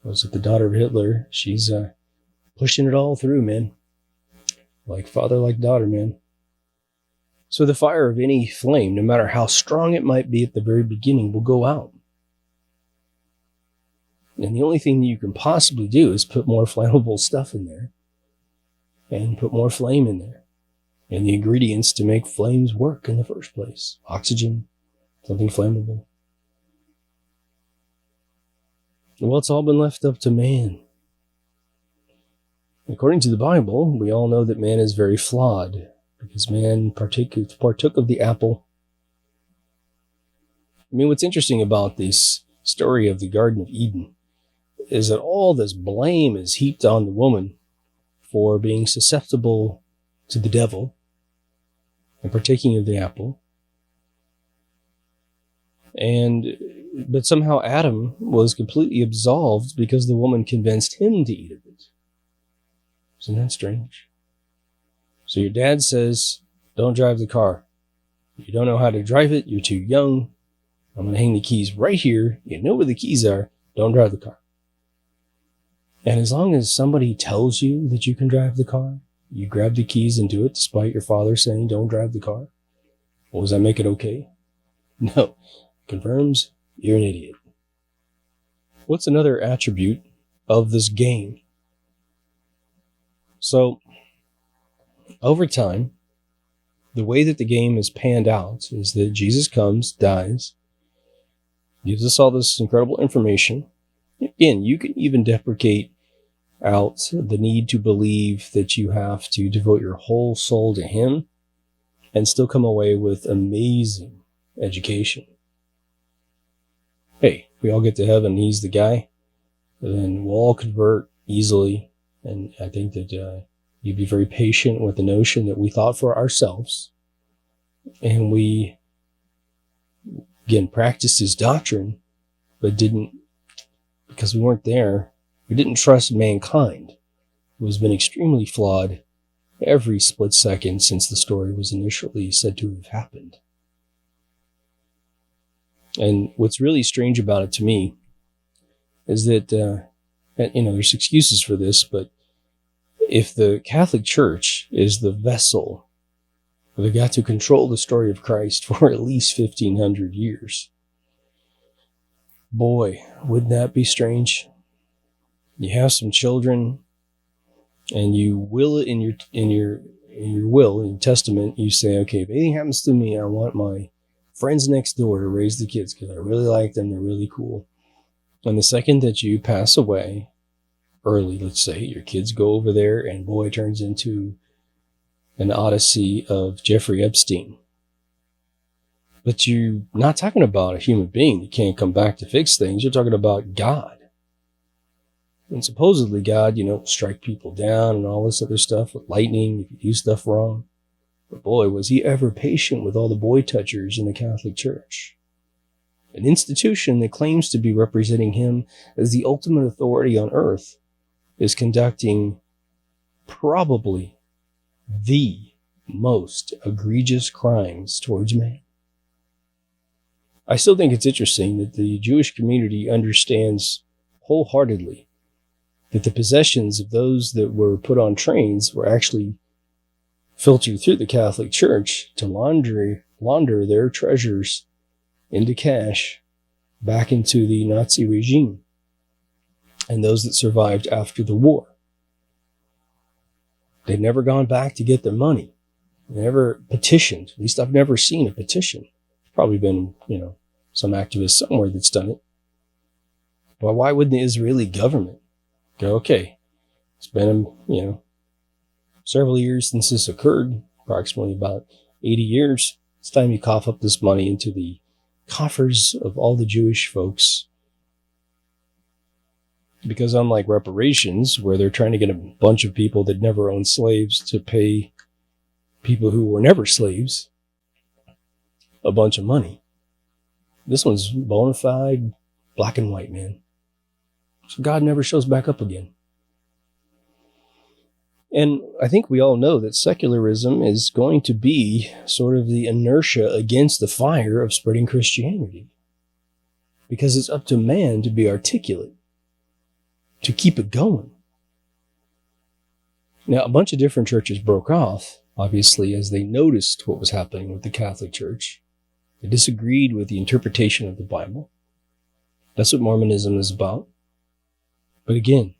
was it the daughter of Hitler? She's pushing it all through, man. Like father, like daughter, man. So the fire of any flame, no matter how strong it might be at the very beginning, will go out. And the only thing that you can possibly do is put more flammable stuff in there and put more flame in there. And the ingredients to make flames work in the first place. Oxygen, something flammable. Well, it's all been left up to man. According to the Bible, we all know that man is very flawed because man partook of the apple. I mean, what's interesting about this story of the Garden of Eden is that all this blame is heaped on the woman for being susceptible to the devil and partaking of the apple. But somehow Adam was completely absolved because the woman convinced him to eat of it. Isn't that strange? So your dad says, don't drive the car. You don't know how to drive it. You're too young. I'm going to hang the keys right here. You know where the keys are. Don't drive the car. And as long as somebody tells you that you can drive the car, you grab the keys and do it despite your father saying don't drive the car. Well, does that make it okay? No. Confirms you're an idiot. What's another attribute of this game? So, over time, the way that the game is panned out is that Jesus comes, dies, gives us all this incredible information. Again, you can even deprecate out the need to believe that you have to devote your whole soul to him and still come away with amazing education. Hey, we all get to heaven, he's the guy, then we'll all convert easily. And I think that you'd be very patient with the notion that we thought for ourselves and we, again, practiced his doctrine, but didn't, because we weren't there, we didn't trust mankind, who has been extremely flawed every split second since the story was initially said to have happened. And what's really strange about it to me is that, there's excuses for this, but if the Catholic Church is the vessel that got to control the story of Christ for at least 1,500 years, boy, wouldn't that be strange? You have some children, and you will it in your will, in your testament, you say, okay, if anything happens to me, I want my friends next door to raise the kids because I really like them, they're really cool. And the second that you pass away early, let's say, your kids go over there and boy, it turns into an odyssey of Jeffrey Epstein. But you're not talking about a human being that can't come back to fix things. You're talking about God. And supposedly God, strike people down and all this other stuff with lightning if you do stuff wrong. But boy, was he ever patient with all the boy touchers in the Catholic Church. An institution that claims to be representing him as the ultimate authority on earth is conducting probably the most egregious crimes towards man. I still think it's interesting that the Jewish community understands wholeheartedly that the possessions of those that were put on trains were actually filtered through the Catholic Church to launder their treasures into cash back into the Nazi regime and those that survived after the war. They've never gone back to get their money. They never petitioned. At least I've never seen a petition. There's probably been, some activist somewhere that's done it. But why wouldn't the Israeli government go, okay, it's been, several years since this occurred, approximately about 80 years. It's time you cough up this money into the coffers of all the Jewish folks Because unlike reparations, where they're trying to get a bunch of people that never owned slaves to pay people who were never slaves a bunch of money, this one's bona fide, black and white, man. So God never shows back up again. And I think we all know that secularism is going to be sort of the inertia against the fire of spreading Christianity. Because it's up to man to be articulate, to keep it going. Now, a bunch of different churches broke off, obviously, as they noticed what was happening with the Catholic Church. They disagreed with the interpretation of the Bible. That's what Mormonism is about. But again,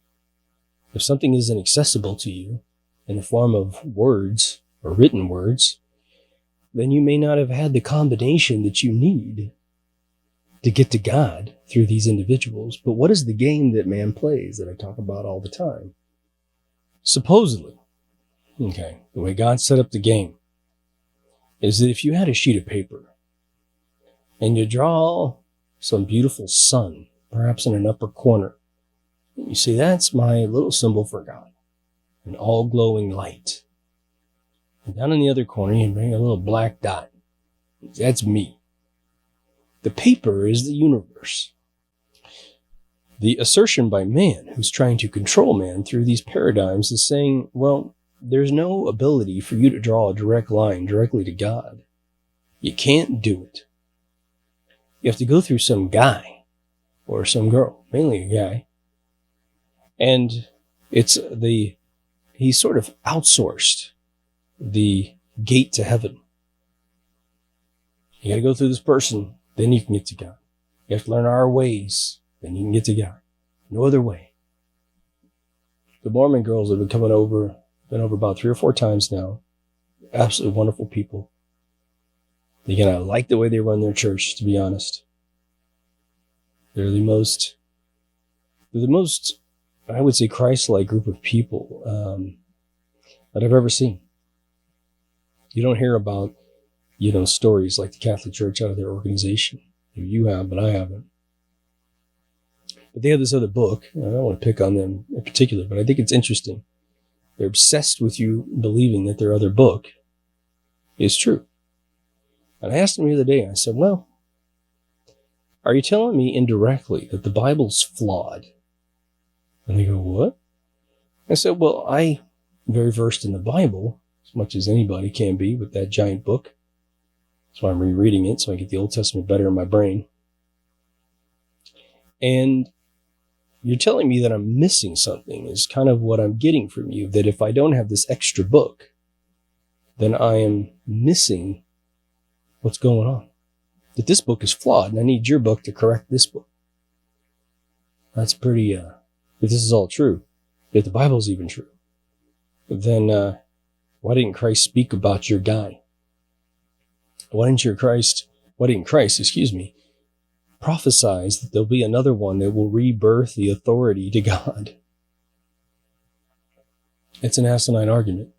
if something isn't accessible to you in the form of words or written words, then you may not have had the combination that you need to get to God through these individuals. But what is the game that man plays that I talk about all the time? Supposedly, the way God set up the game is that if you had a sheet of paper and you draw some beautiful sun, perhaps in an upper corner, you say, that's my little symbol for God, an all glowing light. And down in the other corner, you bring a little black dot. That's me. The paper is the universe. The assertion by man, who's trying to control man through these paradigms, is saying, well, there's no ability for you to draw a direct line directly to God. You can't do it. You have to go through some guy or some girl, mainly a guy. And he sort of outsourced the gate to heaven. You got to go through this person, then you can get to God. You have to learn our ways, then you can get to God. No other way. The Mormon girls have been over about 3 or 4 times now. Absolutely wonderful people. Again, I like the way they run their church, to be honest. They're the most, I would say, Christ-like group of people that I've ever seen. You don't hear about, stories like the Catholic Church out of their organization. You have, but I haven't. But they have this other book. I don't want to pick on them in particular, but I think it's interesting. They're obsessed with you believing that their other book is true. And I asked them the other day, I said, well, are you telling me indirectly that the Bible's flawed? And they go, what? I said, well, I'm very versed in the Bible, as much as anybody can be with that giant book. That's why I'm rereading it, so I get the Old Testament better in my brain. And you're telling me that I'm missing something is kind of what I'm getting from you, that if I don't have this extra book, then I am missing what's going on. That this book is flawed, and I need your book to correct this book. That's pretty, if this is all true, if the Bible's even true, then why didn't Christ speak about your guy? Why didn't Christ, prophesize that there'll be another one that will rebirth the authority to God? It's an asinine argument.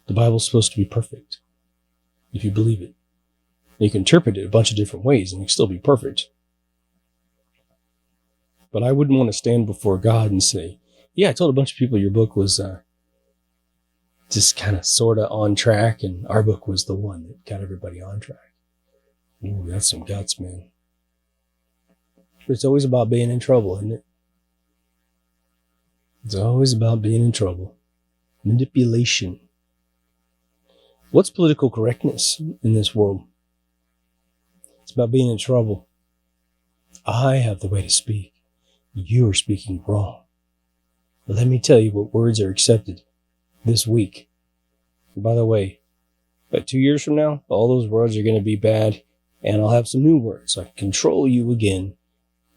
The Bible's supposed to be perfect, if you believe it. You can interpret it a bunch of different ways and it can still be perfect. But I wouldn't want to stand before God and say, yeah, I told a bunch of people your book was just kind of sort of on track, and our book was the one that got everybody on track. Ooh, that's some guts, man. But it's always about being in trouble, isn't it? It's always about being in trouble. Manipulation. What's political correctness in this world? It's about being in trouble. I have the way to speak. You are speaking wrong. But let me tell you what words are accepted this week. And by the way, about 2 years from now, all those words are going to be bad, and I'll have some new words. I can control you again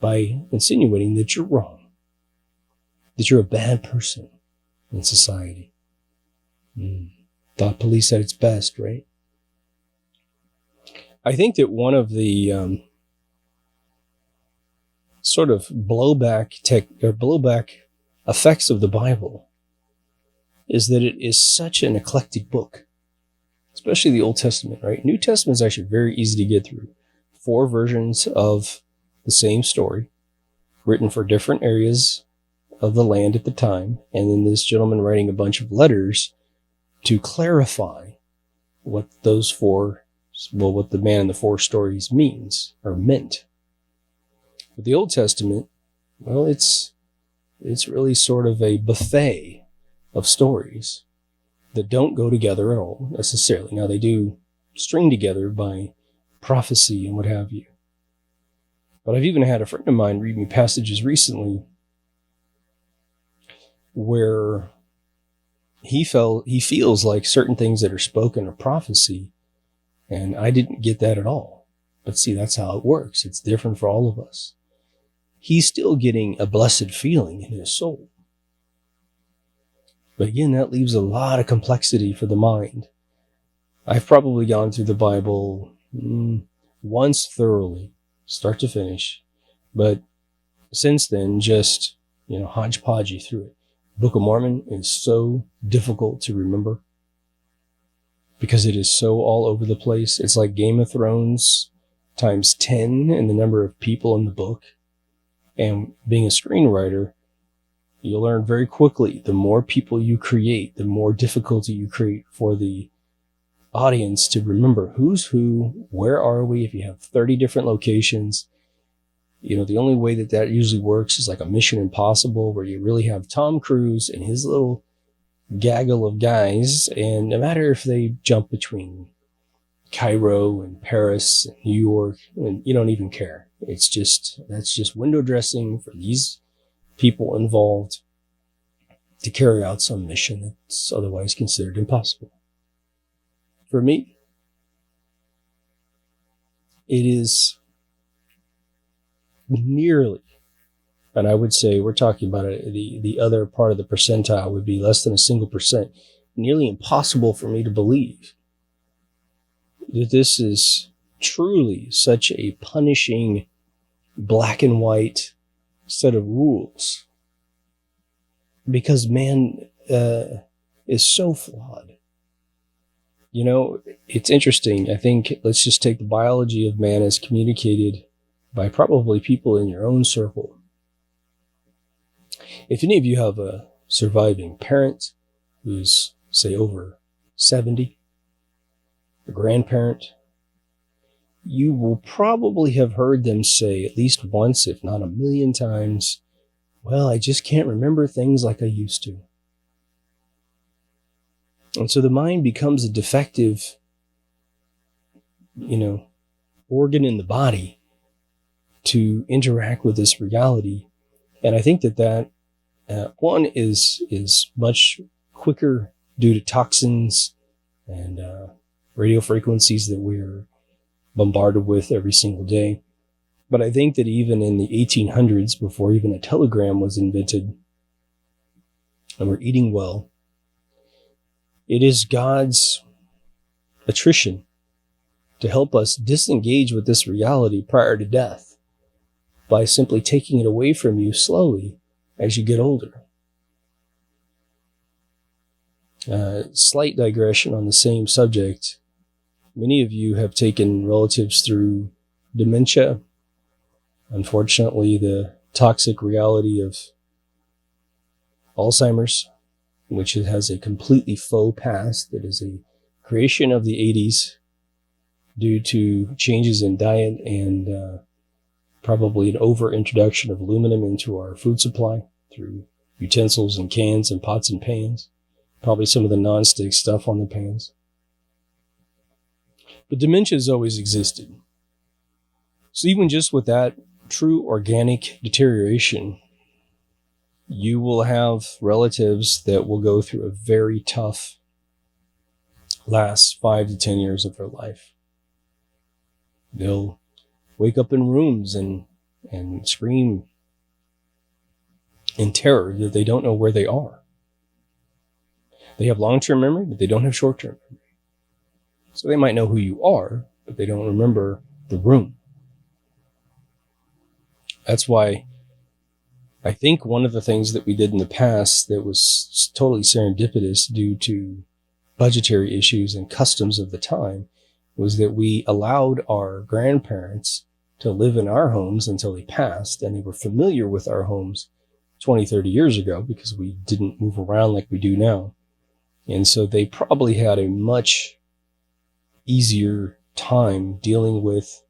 by insinuating that you're wrong, that you're a bad person in society. Thought police at its best, right? I think that one of the sort of blowback effects of the Bible is that it is such an eclectic book, especially the Old Testament, right? New Testament is actually very easy to get through. 4 versions of the same story, written for different areas of the land at the time, and then this gentleman writing a bunch of letters to clarify what what the man in the four stories means or meant. But the Old Testament, well, it's really sort of a buffet of stories that don't go together at all necessarily. Now, they do string together by prophecy and what have you. But I've even had a friend of mine read me passages recently where he feels like certain things that are spoken are prophecy, and I didn't get that at all. But see, that's how it works. It's different for all of us. He's still getting a blessed feeling in his soul. But again, that leaves a lot of complexity for the mind. I've probably gone through the Bible once thoroughly, start to finish, but since then, just, hodgepodgey through it. Book of Mormon is so difficult to remember because it is so all over the place. It's like Game of Thrones times 10 in the number of people in the book. And being a screenwriter, you'll learn very quickly, the more people you create, the more difficulty you create for the audience to remember who's who, where are we. If you have 30 different locations, the only way that usually works is like a Mission Impossible, where you really have Tom Cruise and his little gaggle of guys, and no matter if they jump between Cairo and Paris and New York, and you don't even care. That's just window dressing for these people involved to carry out some mission that's otherwise considered impossible. For me, it is nearly, and I would say we're talking about the other part of the percentile would be less than a single percent, nearly impossible for me to believe that this is truly such a punishing black and white set of rules, because man is so flawed. It's interesting. I think let's just take the biology of man as communicated by probably people in your own circle. If any of you have a surviving parent who's, say, over 70, a grandparent, you will probably have heard them say at least once, if not a million times, well, I just can't remember things like I used to. And so the mind becomes a defective, organ in the body to interact with this reality. And I think that one is much quicker due to toxins and radio frequencies that we're bombarded with every single day. But I think that even in the 1800s, before even a telegram was invented, and we're eating well, it is God's attrition to help us disengage with this reality prior to death by simply taking it away from you slowly as you get older. Slight digression on the same subject. Many of you have taken relatives through dementia. Unfortunately, the toxic reality of Alzheimer's, which has a completely faux past, that is a creation of the 80s due to changes in diet and probably an over-introduction of aluminum into our food supply through utensils and cans and pots and pans, probably some of the non-stick stuff on the pans. But dementia has always existed. So even just with that true organic deterioration, you will have relatives that will go through a very tough last 5 to 10 years of their life. They'll wake up in rooms and scream in terror that they don't know where they are. They have long-term memory, but they don't have short-term memory. So they might know who you are, but they don't remember the room. That's why I think one of the things that we did in the past that was totally serendipitous due to budgetary issues and customs of the time was that we allowed our grandparents to live in our homes until they passed, and they were familiar with our homes 20, 30 years ago because we didn't move around like we do now. And so they probably had a much easier time dealing with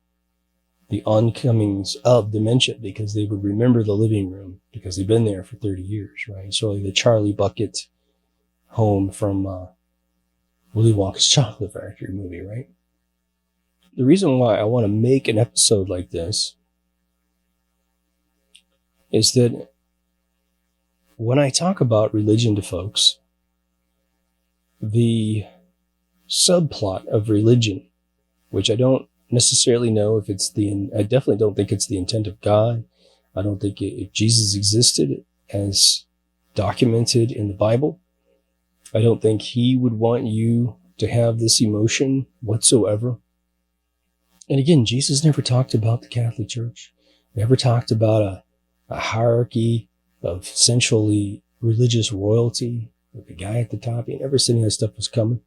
the oncomings of dementia because they would remember the living room because they've been there for 30 years, right? So like the Charlie Bucket home from Willy Wonka's Chocolate Factory movie, right? The reason why I want to make an episode like this is that when I talk about religion to folks, the subplot of religion, which I don't necessarily know if I definitely don't think it's the intent of God. I don't think if Jesus existed as documented in the Bible, I don't think he would want you to have this emotion whatsoever. And again, Jesus never talked about the Catholic Church, never talked about a hierarchy of essentially religious royalty with the guy at the top. He never said any of that stuff was coming.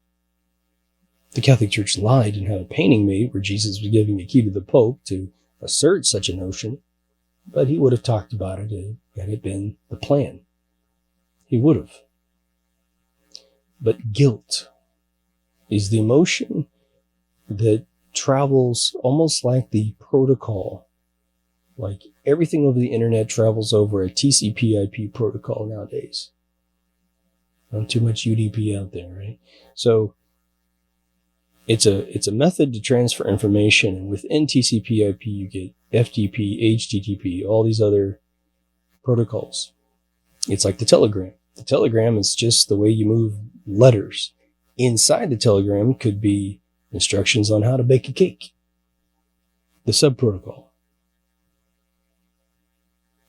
The Catholic Church lied and had a painting made where Jesus was giving the key to the Pope to assert such a notion, but he would have talked about it had it been the plan. He would have. But guilt is the emotion that travels almost like the protocol. Like everything over the internet travels over a TCP/IP protocol nowadays. Not too much UDP out there, right? So it's a method to transfer information, and within TCP/IP you get FTP, HTTP, all these other protocols. It's like the telegram. The telegram is just the way you move letters. Inside the telegram could be instructions on how to bake a cake. The subprotocol.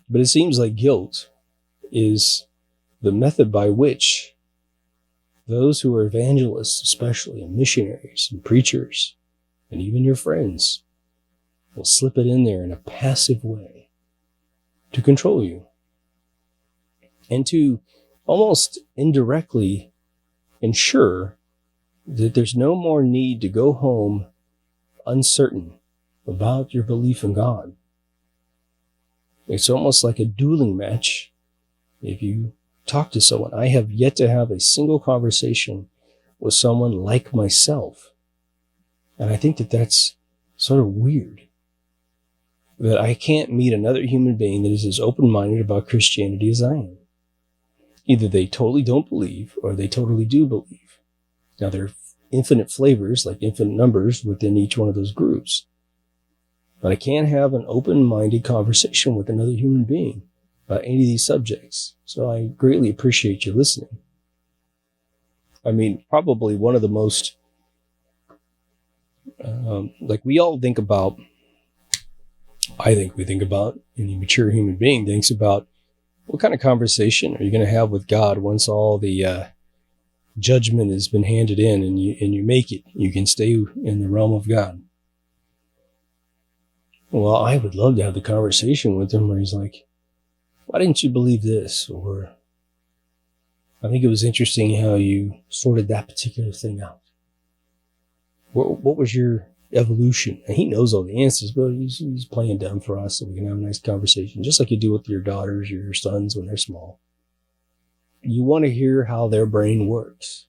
But it seems like guilt is the method by which those who are evangelists, especially, and missionaries and preachers, and even your friends, will slip it in there in a passive way to control you and to almost indirectly ensure that there's no more need to go home uncertain about your belief in God. It's almost like a dueling match. If you talk to someone, I have yet to have a single conversation with someone like myself. And I think that that's sort of weird. That I can't meet another human being that is as open-minded about Christianity as I am. Either they totally don't believe or they totally do believe. Now, there are infinite flavors, like infinite numbers within each one of those groups. But I can't have an open-minded conversation with another human being about any of these subjects. So I greatly appreciate you listening. I mean, probably one of the most, we all think about, I think we think about, any mature human being thinks about, what kind of conversation are you going to have with God once all the judgment has been handed in and you make it? You can stay in the realm of God. Well, I would love to have the conversation with him where he's like, why didn't you believe this? Or, I think it was interesting how you sorted that particular thing out. What was your evolution? And he knows all the answers, but he's playing dumb for us so we can have a nice conversation, just like you do with your daughters, your sons when they're small. You want to hear how their brain works.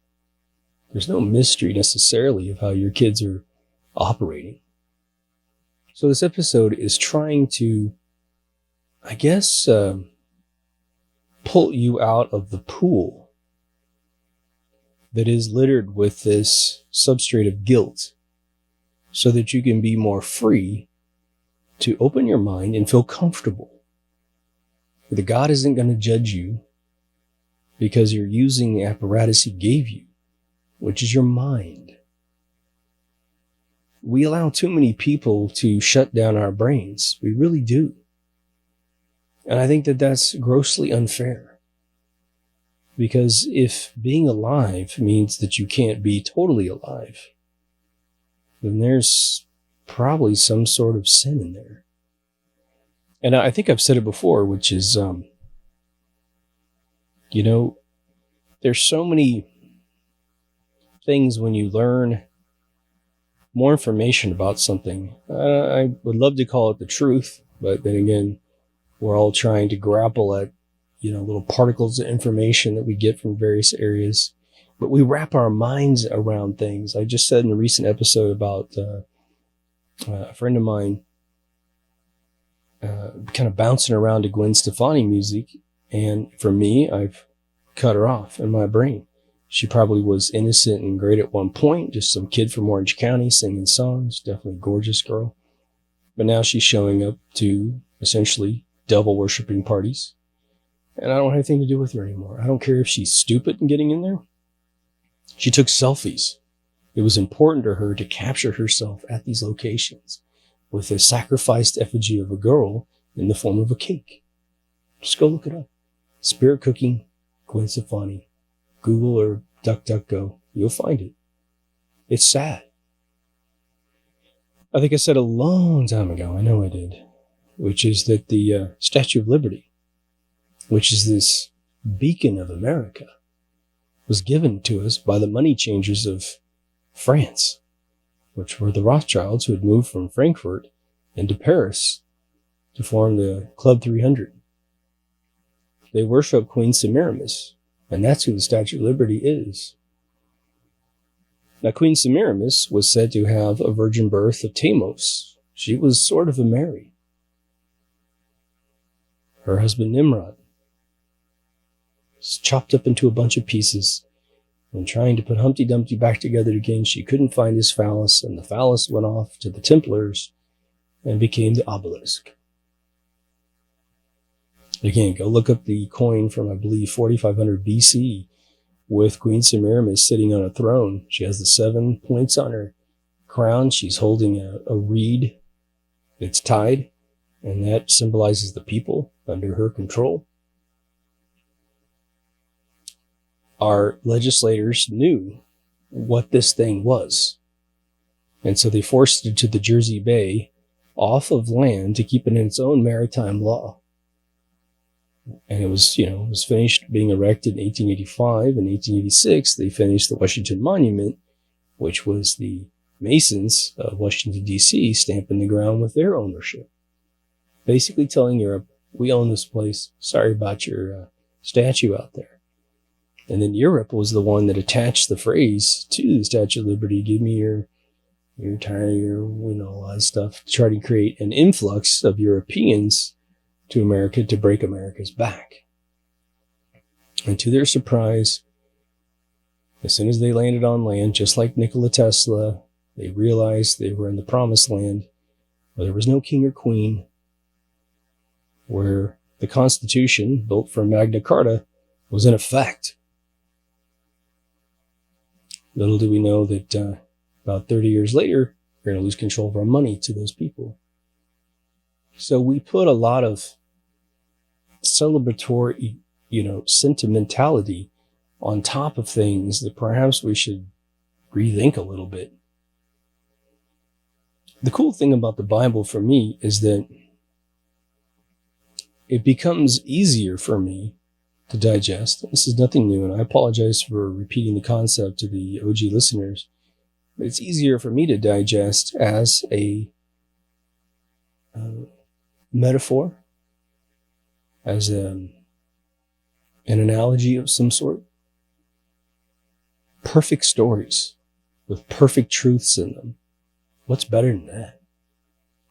There's no mystery necessarily of how your kids are operating. So this episode is trying to, I guess, pull you out of the pool that is littered with this substrate of guilt so that you can be more free to open your mind and feel comfortable. That God isn't going to judge you because you're using the apparatus he gave you, which is your mind. We allow too many people to shut down our brains. We really do. And I think that that's grossly unfair. Because if being alive means that you can't be totally alive, then there's probably some sort of sin in there. And I think I've said it before, which is, there's so many things when you learn more information about something. I would love to call it the truth, but then again, we're all trying to grapple at, little particles of information that we get from various areas. But we wrap our minds around things. I just said in a recent episode about a friend of mine kind of bouncing around to Gwen Stefani music. And for me, I've cut her off in my brain. She probably was innocent and great at one point, just some kid from Orange County singing songs, definitely a gorgeous girl. But now she's showing up to essentially devil worshipping parties. And I don't have anything to do with her anymore. I don't care if she's stupid in getting in there. She took selfies. It was important to her to capture herself at these locations with a sacrificed effigy of a girl in the form of a cake. Just go look it up. Spirit cooking, Gwen Stefani. Google or DuckDuckGo. You'll find it. It's sad. I think I said a long time ago, I know I did, which is that the Statue of Liberty, which is this beacon of America, was given to us by the money changers of France, which were the Rothschilds who had moved from Frankfurt into Paris to form the Club 300. They worship Queen Semiramis, and that's who the Statue of Liberty is. Now, Queen Semiramis was said to have a virgin birth of Tammuz. She was sort of a Mary. Her husband Nimrod was chopped up into a bunch of pieces. And trying to put Humpty Dumpty back together again, she couldn't find his phallus, and the phallus went off to the Templars and became the obelisk. Again, go look up the coin from, I believe, 4500 BC with Queen Semiramis sitting on a throne. She has the 7 points on her crown. She's holding a reed that's tied, and that symbolizes the people under her control. Our legislators knew what this thing was, and so they forced it to the Jersey Bay off of land to keep it in its own maritime law. And it was, it was finished being erected in 1885. In 1886, they finished the Washington Monument, which was the Masons of Washington, D.C., stamping the ground with their ownership. Basically telling Europe, we own this place. Sorry about your statue out there. And then Europe was the one that attached the phrase to the Statue of Liberty. Give me your tire, all that stuff, to try to create an influx of Europeans to America to break America's back. And to their surprise, as soon as they landed on land, just like Nikola Tesla, they realized they were in the promised land where there was no king or queen, where the Constitution, built from Magna Carta, was in effect. Little do we know that about 30 years later, we're going to lose control of our money to those people. So we put a lot of celebratory, sentimentality on top of things that perhaps we should rethink a little bit. The cool thing about the Bible for me is that it becomes easier for me to digest. This is nothing new, and I apologize for repeating the concept to the OG listeners, but it's easier for me to digest as a metaphor, as an analogy of some sort. Perfect stories with perfect truths in them. What's better than that?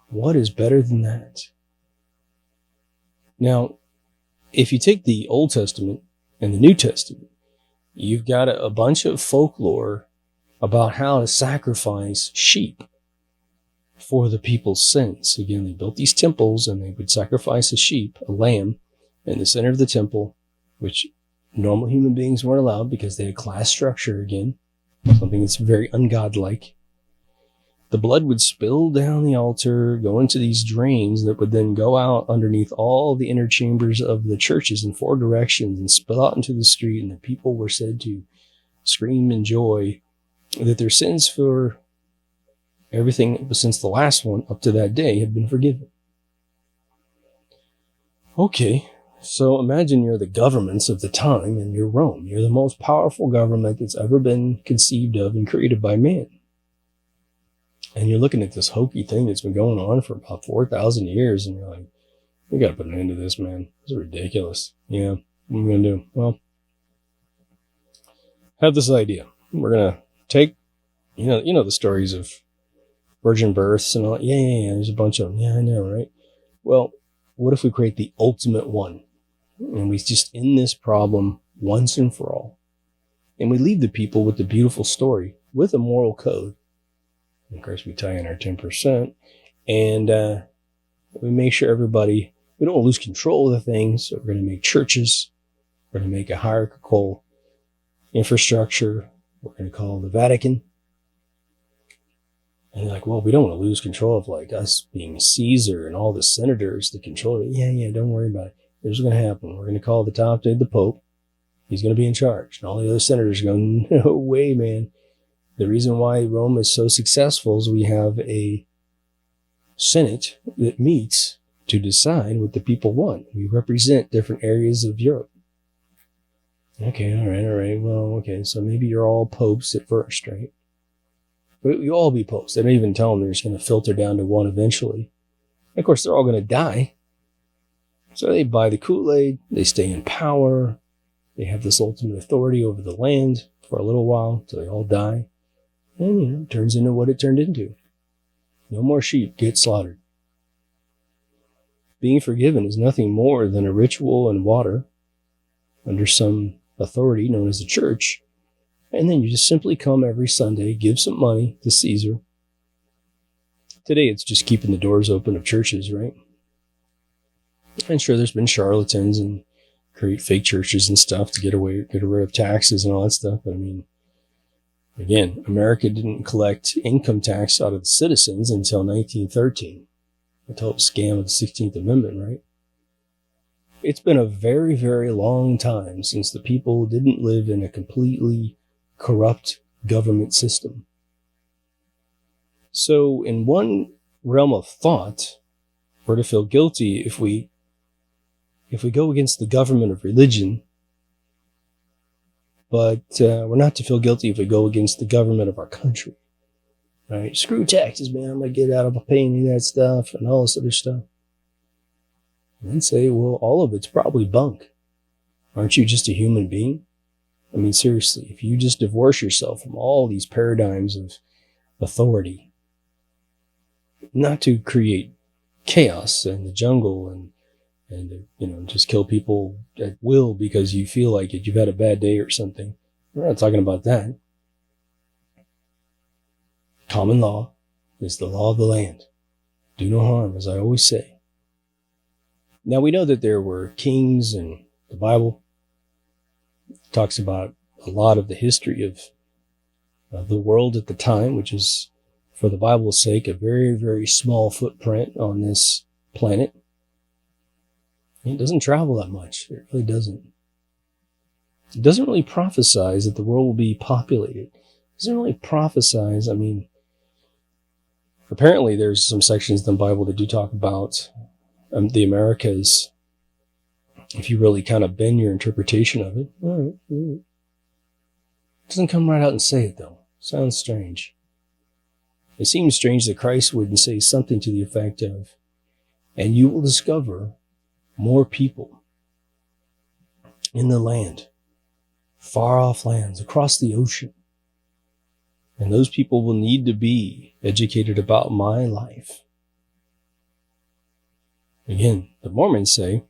What is better than that? Now, if you take the Old Testament and the New Testament, you've got a bunch of folklore about how to sacrifice sheep for the people's sins. Again, they built these temples and they would sacrifice a sheep, a lamb, in the center of the temple, which normal human beings weren't allowed because they had class structure again, something that's very ungodlike. The blood would spill down the altar, go into these drains that would then go out underneath all the inner chambers of the churches in 4 directions and spill out into the street, and the people were said to scream in joy that their sins for everything since the last one up to that day had been forgiven. Okay, so imagine you're the governments of the time and you're Rome. You're the most powerful government that's ever been conceived of and created by man. And you're looking at this hokey thing that's been going on for about 4,000 years, and you're like, we got to put an end to this, man. This is ridiculous. Yeah, what are we going to do? Well, I have this idea. We're going to take, you know the stories of virgin births and all. Yeah. There's a bunch of them. Yeah, I know, right? Well, what if we create the ultimate one? And we just end this problem once and for all. And we leave the people with the beautiful story, with a moral code. And of course, we tie in our 10%. And we make sure everybody, we don't lose control of the things. So we're going to make churches. We're going to make a hierarchical infrastructure. We're going to call it the Vatican. And you're like, well, we don't want to lose control of like us being Caesar and all the senators that control it. Yeah, don't worry about it. Here's what's going to happen. We're going to call the top dude the Pope. He's going to be in charge. And all the other senators go, no way, man. The reason why Rome is so successful is we have a Senate that meets to decide what the people want. We represent different areas of Europe. Okay, all right. Well, okay, so maybe you're all popes at first, right? But you all be popes. They don't even tell them they're just going to filter down to one eventually. And of course, they're all going to die. So they buy the Kool-Aid. They stay in power. They have this ultimate authority over the land for a little while until they all die. And, it turns into what it turned into. No more sheep get slaughtered. Being forgiven is nothing more than a ritual and water under some authority known as the church. And then you just simply come every Sunday, give some money to Caesar. Today, it's just keeping the doors open of churches, right? And sure, there's been charlatans and create fake churches and stuff to get rid of taxes and all that stuff. But I mean, again, America didn't collect income tax out of the citizens until 1913. The total scam of the 16th Amendment, right? It's been a very, very long time since the people didn't live in a completely corrupt government system. So in one realm of thought, we're to feel guilty if we go against the government of religion, but we're not to feel guilty if we go against the government of our country. Right? Screw taxes, man. I'm going to get out of paying any of that stuff and all this other stuff. And then say, well, all of it's probably bunk. Aren't you just a human being? I mean, seriously, if you just divorce yourself from all these paradigms of authority, not to create chaos in the jungle and just kill people at will because you feel like it, you've had a bad day or something. We're not talking about that. Common law is the law of the land. Do no harm, as I always say. Now, we know that there were kings, and the Bible talks about a lot of the history of the world at the time, which is, for the Bible's sake, a very, very small footprint on this planet. It doesn't travel that much. It really doesn't. It doesn't really prophesize that the world will be populated. It doesn't really prophesize, apparently there's some sections in the Bible that do talk about the Americas. If you really kind of bend your interpretation of it. All right. It doesn't come right out and say it, though. Sounds strange. It seems strange that Christ wouldn't say something to the effect of, and you will discover more people in the land, far off lands, across the ocean. And those people will need to be educated about my life. Again, the Mormons say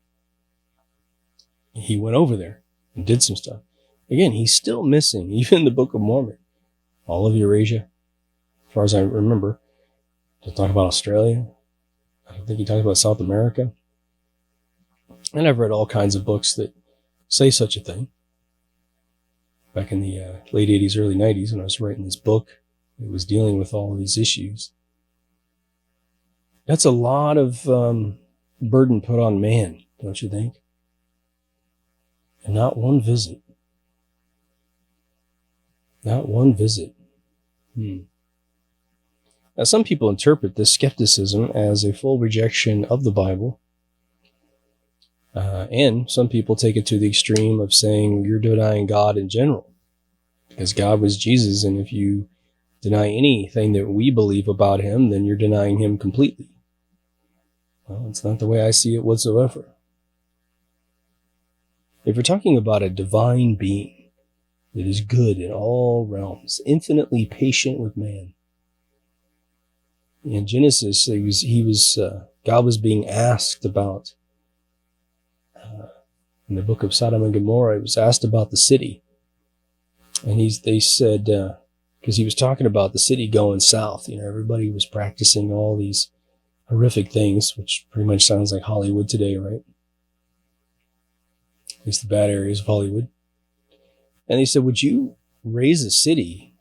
he went over there and did some stuff. Again, he's still missing, even the Book of Mormon. All of Eurasia, as far as I remember. To talk about Australia. I don't think he talks about South America. And I've read all kinds of books that say such a thing. Back in the late 80s, early 90s, when I was writing this book, it was dealing with all of these issues. That's a lot of burden put on man, don't you think? And not one visit. Not one visit. Now, some people interpret this skepticism as a full rejection of the Bible. And some people take it to the extreme of saying you're denying God in general. Because God was Jesus, and if you deny anything that we believe about him, then you're denying him completely. Well, it's not the way I see it whatsoever. If you're talking about a divine being that is good in all realms, infinitely patient with man, in Genesis, God was being asked about, in the book of Sodom and Gomorrah, it was asked about the city. And they said, because he was talking about the city going south, everybody was practicing all these horrific things, which pretty much sounds like Hollywood today, right? At least the bad areas of Hollywood. And they said, would you raise a city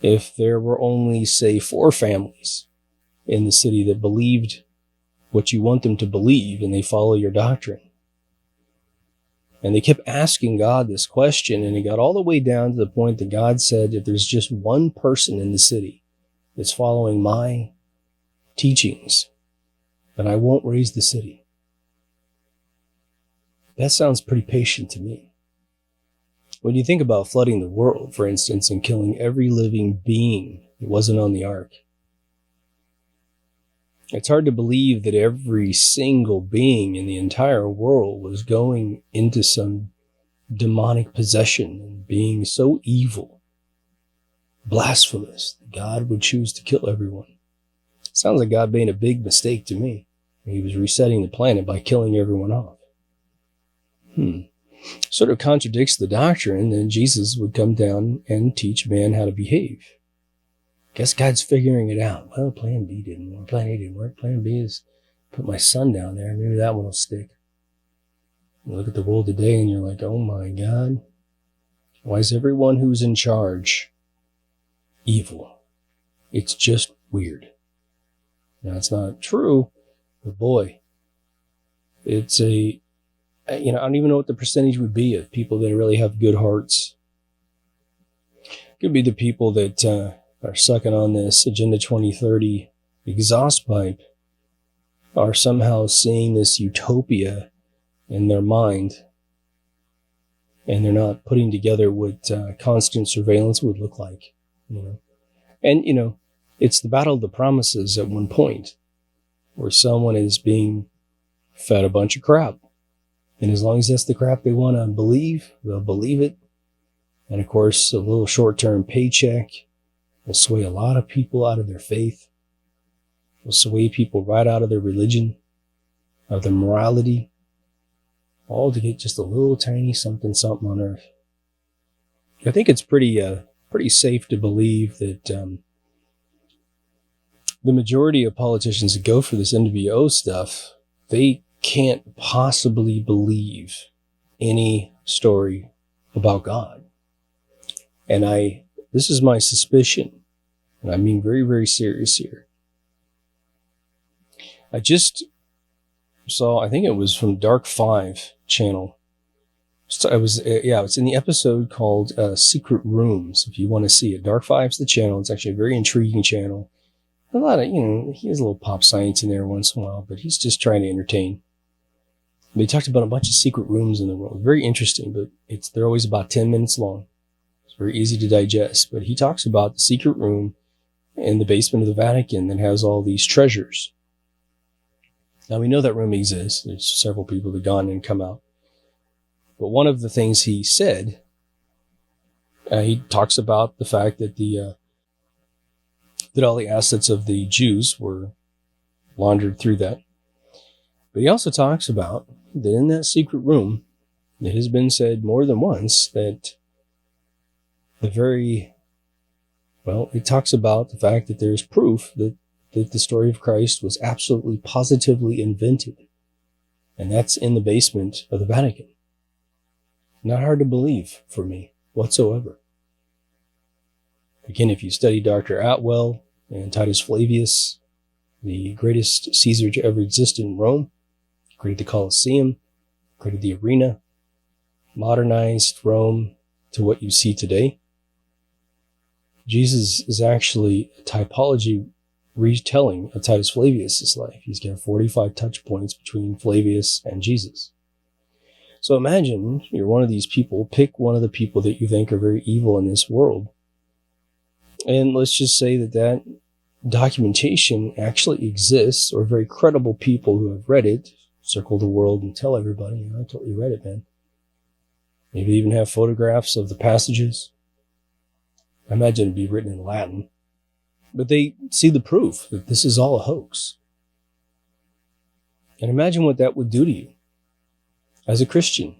if there were only, say, 4 families in the city that believed what you want them to believe and they follow your doctrine? And they kept asking God this question, and it got all the way down to the point that God said, if there's just one person in the city that's following my teachings, then I won't raise the city. That sounds pretty patient to me. When you think about flooding the world, for instance, and killing every living being that wasn't on the ark, it's hard to believe that every single being in the entire world was going into some demonic possession and being so evil, blasphemous, that God would choose to kill everyone. Sounds like God made a big mistake to me. He was resetting the planet by killing everyone off. Sort of contradicts the doctrine that Jesus would come down and teach man how to behave. Guess God's figuring it out. Well, plan B didn't work. Plan A didn't work. Plan B is put my son down there. Maybe that one will stick. You look at the world today and you're like, oh my God. Why is everyone who's in charge evil? It's just weird. Now, it's not true, but boy, it's I don't even know what the percentage would be of people that really have good hearts. It could be the people that are sucking on this Agenda 2030 exhaust pipe are somehow seeing this utopia in their mind, and they're not putting together what constant surveillance would look like. And it's the battle of the promises at one point, where someone is being fed a bunch of crap. And as long as that's the crap they want to believe, they'll believe it. And of course, a little short-term paycheck will sway a lot of people out of their faith. Will sway people right out of their religion, out of their morality, all to get just a little tiny something on earth. I think it's pretty safe to believe that the majority of politicians that go for this NWO stuff, they can't possibly believe any story about God. And this is my suspicion, and I'm being very, very serious here. I just saw, I think it was from Dark 5 channel. So it's in the episode called Secret Rooms, if you want to see it. Dark 5's the channel. It's actually a very intriguing channel. A lot of, he has a little pop science in there once in a while, but he's just trying to entertain. They talked about a bunch of secret rooms in the world. Very interesting, but they're always about 10 minutes long. It's very easy to digest. But he talks about the secret room in the basement of the Vatican that has all these treasures. Now, we know that room exists. There's several people that have gone in and come out. But one of the things he said, he talks about the fact that that all the assets of the Jews were laundered through that. But he also talks about that in that secret room, it has been said more than once that it talks about the fact that there's proof that the story of Christ was absolutely positively invented. And that's in the basement of the Vatican. Not hard to believe for me whatsoever. Again, if you study Dr. Atwell and Titus Flavius, the greatest Caesar to ever exist in Rome, created the Colosseum, created the arena, modernized Rome to what you see today. Jesus is actually a typology retelling of Titus Flavius' life. He's got 45 touch points between Flavius and Jesus. So imagine you're one of these people, pick one of the people that you think are very evil in this world, And let's just say that documentation actually exists, or very credible people who have read it circle the world and tell everybody, I totally read it, man. Maybe even have photographs of the passages. I imagine it'd be written in Latin. But they see the proof that this is all a hoax. And imagine what that would do to you as a Christian.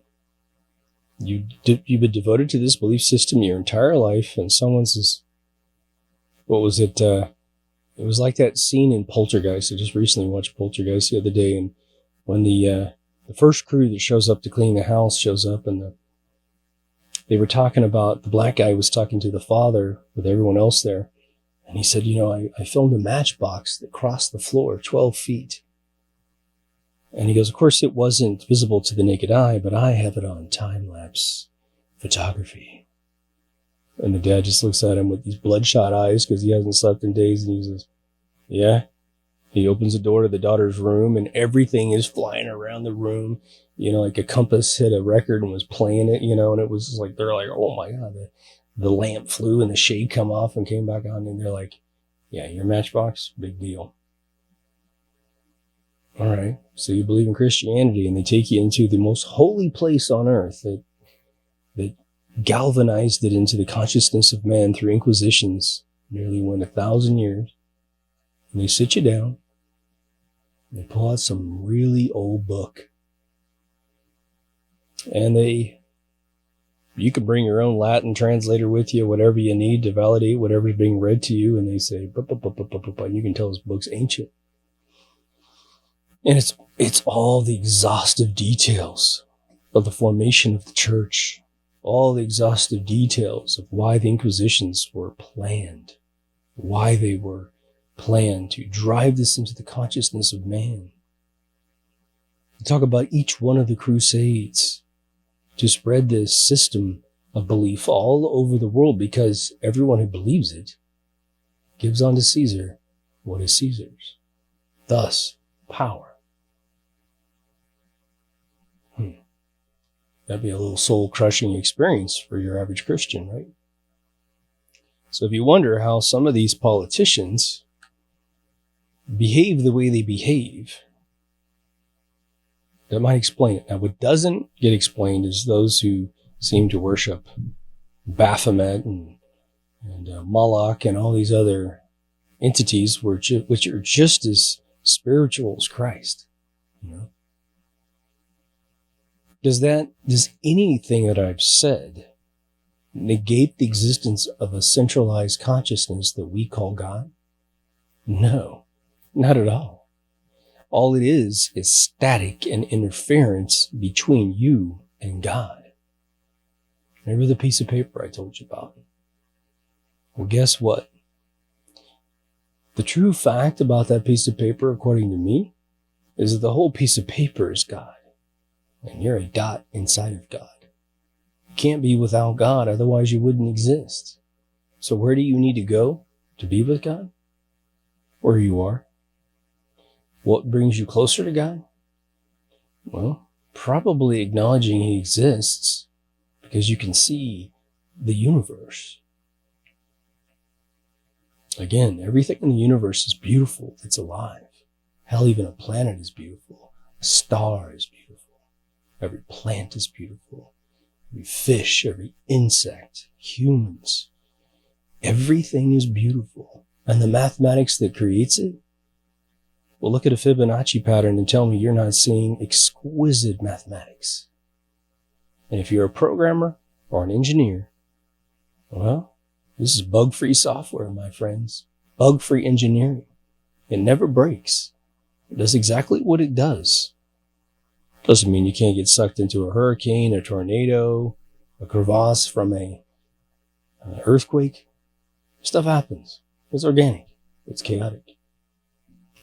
You've been devoted to this belief system your entire life, and someone says, what was it? It was like that scene in Poltergeist. I just recently watched Poltergeist the other day, and when the first crew that shows up to clean the house shows up, and they were talking about, the black guy was talking to the father with everyone else there, and he said, I filmed a matchbox that crossed the floor 12 feet. And he goes, of course, it wasn't visible to the naked eye, but I have it on time-lapse photography. And the dad just looks at him with these bloodshot eyes because he hasn't slept in days, and he says, yeah. He opens the door to the daughter's room, and everything is flying around the room. Like a compass hit a record and was playing it, and it was just like, they're like, oh my God, the lamp flew and the shade come off and came back on, and they're like, yeah, your matchbox, big deal. All right, so you believe in Christianity, and they take you into the most holy place on earth that galvanized it into the consciousness of man through inquisitions, nearly went 1,000 years. And they sit you down, and they pull out some really old book, and you can bring your own Latin translator with you, whatever you need to validate whatever's being read to you, and they say, and you can tell this book's ancient. And it's all the exhaustive details of the formation of the church, all the exhaustive details of why the Inquisitions were planned, why they were planned to drive this into the consciousness of man. They talk about each one of the crusades to spread this system of belief all over the world, because everyone who believes it gives unto Caesar what is Caesar's, thus power. That'd be a little soul-crushing experience for your average Christian, right? So if you wonder how some of these politicians behave the way they behave, that might explain it. Now, what doesn't get explained is those who seem to worship Baphomet and Moloch and all these other entities which are just as spiritual as Christ. Does anything that I've said negate the existence of a centralized consciousness that we call God? No, not at all. All it is static and interference between you and God. Remember the piece of paper I told you about? Well, guess what? The true fact about that piece of paper, according to me, is that the whole piece of paper is God. And you're a dot inside of God. You can't be without God, otherwise you wouldn't exist. So where do you need to go to be with God? Where you are. What brings you closer to God? Well, probably acknowledging He exists, because you can see the universe. Again, everything in the universe is beautiful. It's alive. Hell, even a planet is beautiful. A star is beautiful. Every plant is beautiful. Every fish, every insect, humans. Everything is beautiful. And the mathematics that creates it, well, look at a Fibonacci pattern and tell me you're not seeing exquisite mathematics. And if you're a programmer or an engineer, well, this is bug-free software, my friends. Bug-free engineering. It never breaks. It does exactly what it does. Doesn't mean you can't get sucked into a hurricane, a tornado, a crevasse from an earthquake. Stuff happens. It's organic. It's chaotic.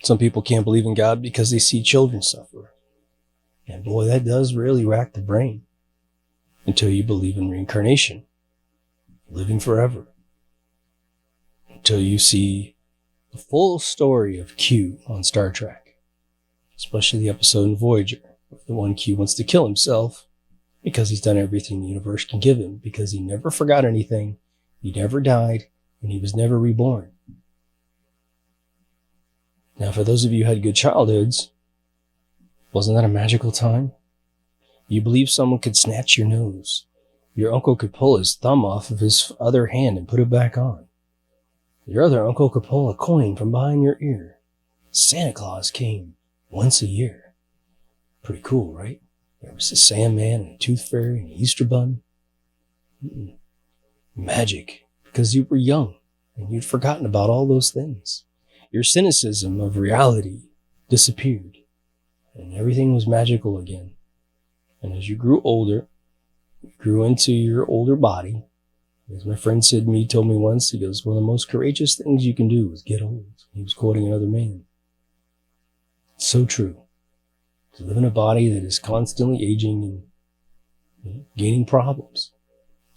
Some people can't believe in God because they see children suffer. And boy, that does really rack the brain. Until you believe in reincarnation, living forever. Until you see the full story of Q on Star Trek, especially the episode in Voyager. The one Q wants to kill himself because he's done everything the universe can give him, because he never forgot anything, he never died, and he was never reborn. Now, for those of you who had good childhoods, wasn't that a magical time? You believe someone could snatch your nose. Your uncle could pull his thumb off of his other hand and put it back on. Your other uncle could pull a coin from behind your ear. Santa Claus came once a year. Pretty cool, right? There was a Sandman and a Tooth Fairy and an Easter Bunny. Magic, because you were young and you'd forgotten about all those things. Your cynicism of reality disappeared and everything was magical again. And as you grew older, you grew into your older body. As my friend Sid Mead told me once, he goes, one of the most courageous things you can do is get old. He was quoting another man. It's so true. To live in a body that is constantly aging and gaining problems.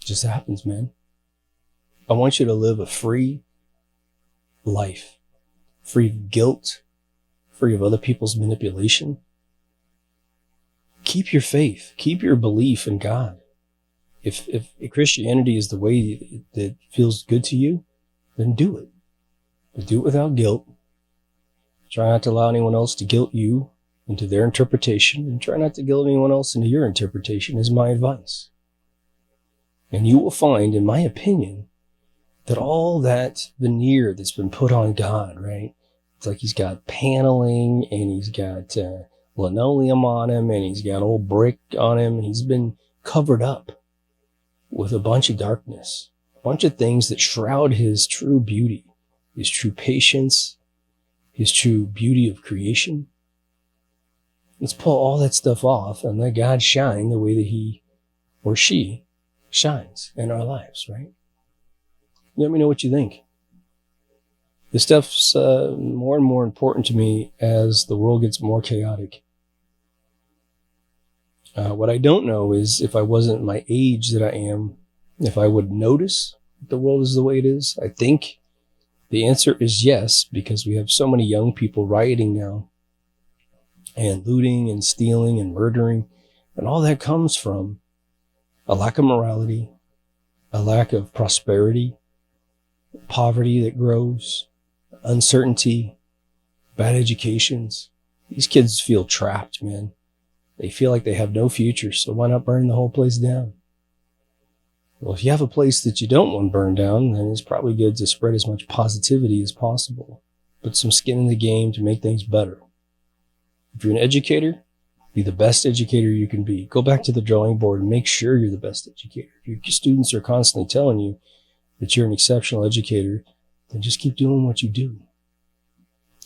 It just happens, man. I want you to live a free life. Free of guilt. Free of other people's manipulation. Keep your faith. Keep your belief in God. If Christianity is the way that feels good to you, then do it. But do it without guilt. Try not to allow anyone else to guilt you into their interpretation, and try not to guilt anyone else into your interpretation is my advice. And you will find, in my opinion, that all that veneer that's been put on God, right? It's like he's got paneling and he's got linoleum on him and he's got old brick on him. And he's been covered up with a bunch of darkness, a bunch of things that shroud his true beauty, his true patience, his true beauty of creation. Let's pull all that stuff off and let God shine the way that he or she shines in our lives, right? Let me know what you think. This stuff's more and more important to me as the world gets more chaotic. What I don't know is if I wasn't my age that I am, if I would notice that the world is the way it is. I think the answer is yes, because we have so many young people rioting now and looting and stealing and murdering. And all that comes from a lack of morality, a lack of prosperity, poverty that grows, uncertainty, bad educations. These kids feel trapped, man. They feel like they have no future, so why not burn the whole place down? Well, if you have a place that you don't want burned down, then it's probably good to spread as much positivity as possible. Put some skin in the game to make things better. If you're an educator, be the best educator you can be. Go back to the drawing board and make sure you're the best educator. If your students are constantly telling you that you're an exceptional educator, then just keep doing what you do.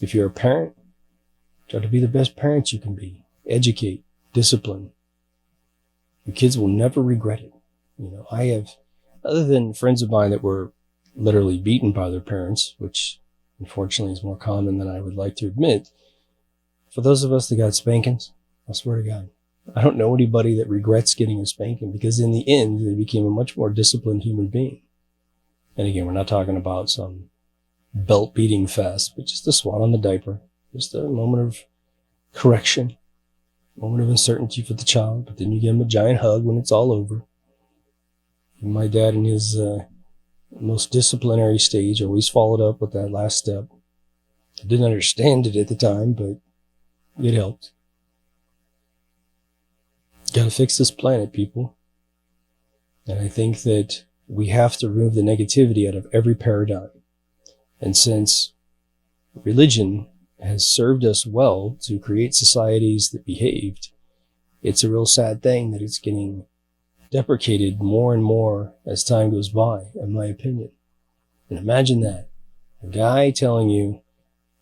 If you're a parent, try to be the best parent you can be. Educate, discipline. Your kids will never regret it. You know, I have, other than friends of mine that were literally beaten by their parents, which unfortunately is more common than I would like to admit, for those of us that got spankings, I swear to God, I don't know anybody that regrets getting a spanking, because in the end, they became a much more disciplined human being. And again, we're not talking about some belt beating fest, but just a swat on the diaper, just a moment of correction, moment of uncertainty for the child, but then you give him a giant hug when it's all over. And my dad, in his most disciplinary stage, always followed up with that last step. I didn't understand it at the time, but it helped. Gotta fix this planet, people. And I think that we have to remove the negativity out of every paradigm. And since religion has served us well to create societies that behaved, it's a real sad thing that it's getting deprecated more and more as time goes by, in my opinion. And imagine that. A guy telling you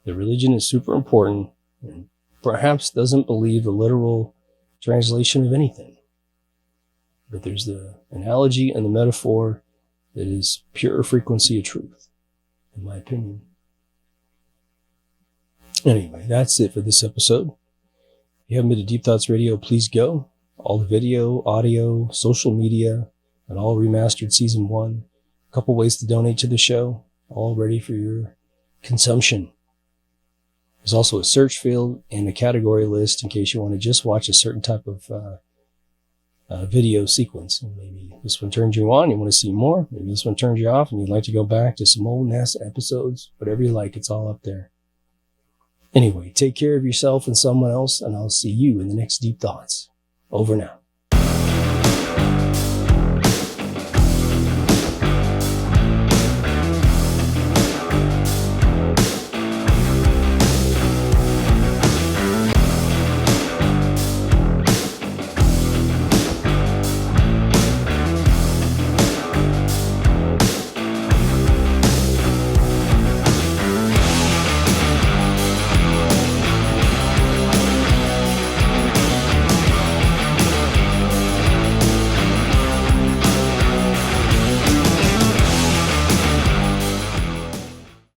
that religion is super important and perhaps doesn't believe the literal translation of anything. But there's the analogy and the metaphor that is pure frequency of truth, in my opinion. Anyway, that's it for this episode. If you haven't been to Deep Thoughts Radio, please go. All the video, audio, social media, and all remastered season 1. A couple ways to donate to the show, all ready for your consumption. There's also a search field and a category list in case you want to just watch a certain type of video sequence. And maybe this one turns you on, you want to see more. Maybe this one turns you off and you'd like to go back to some old NASA episodes. Whatever you like, it's all up there. Anyway, take care of yourself and someone else, and I'll see you in the next Deep Thoughts. Over now.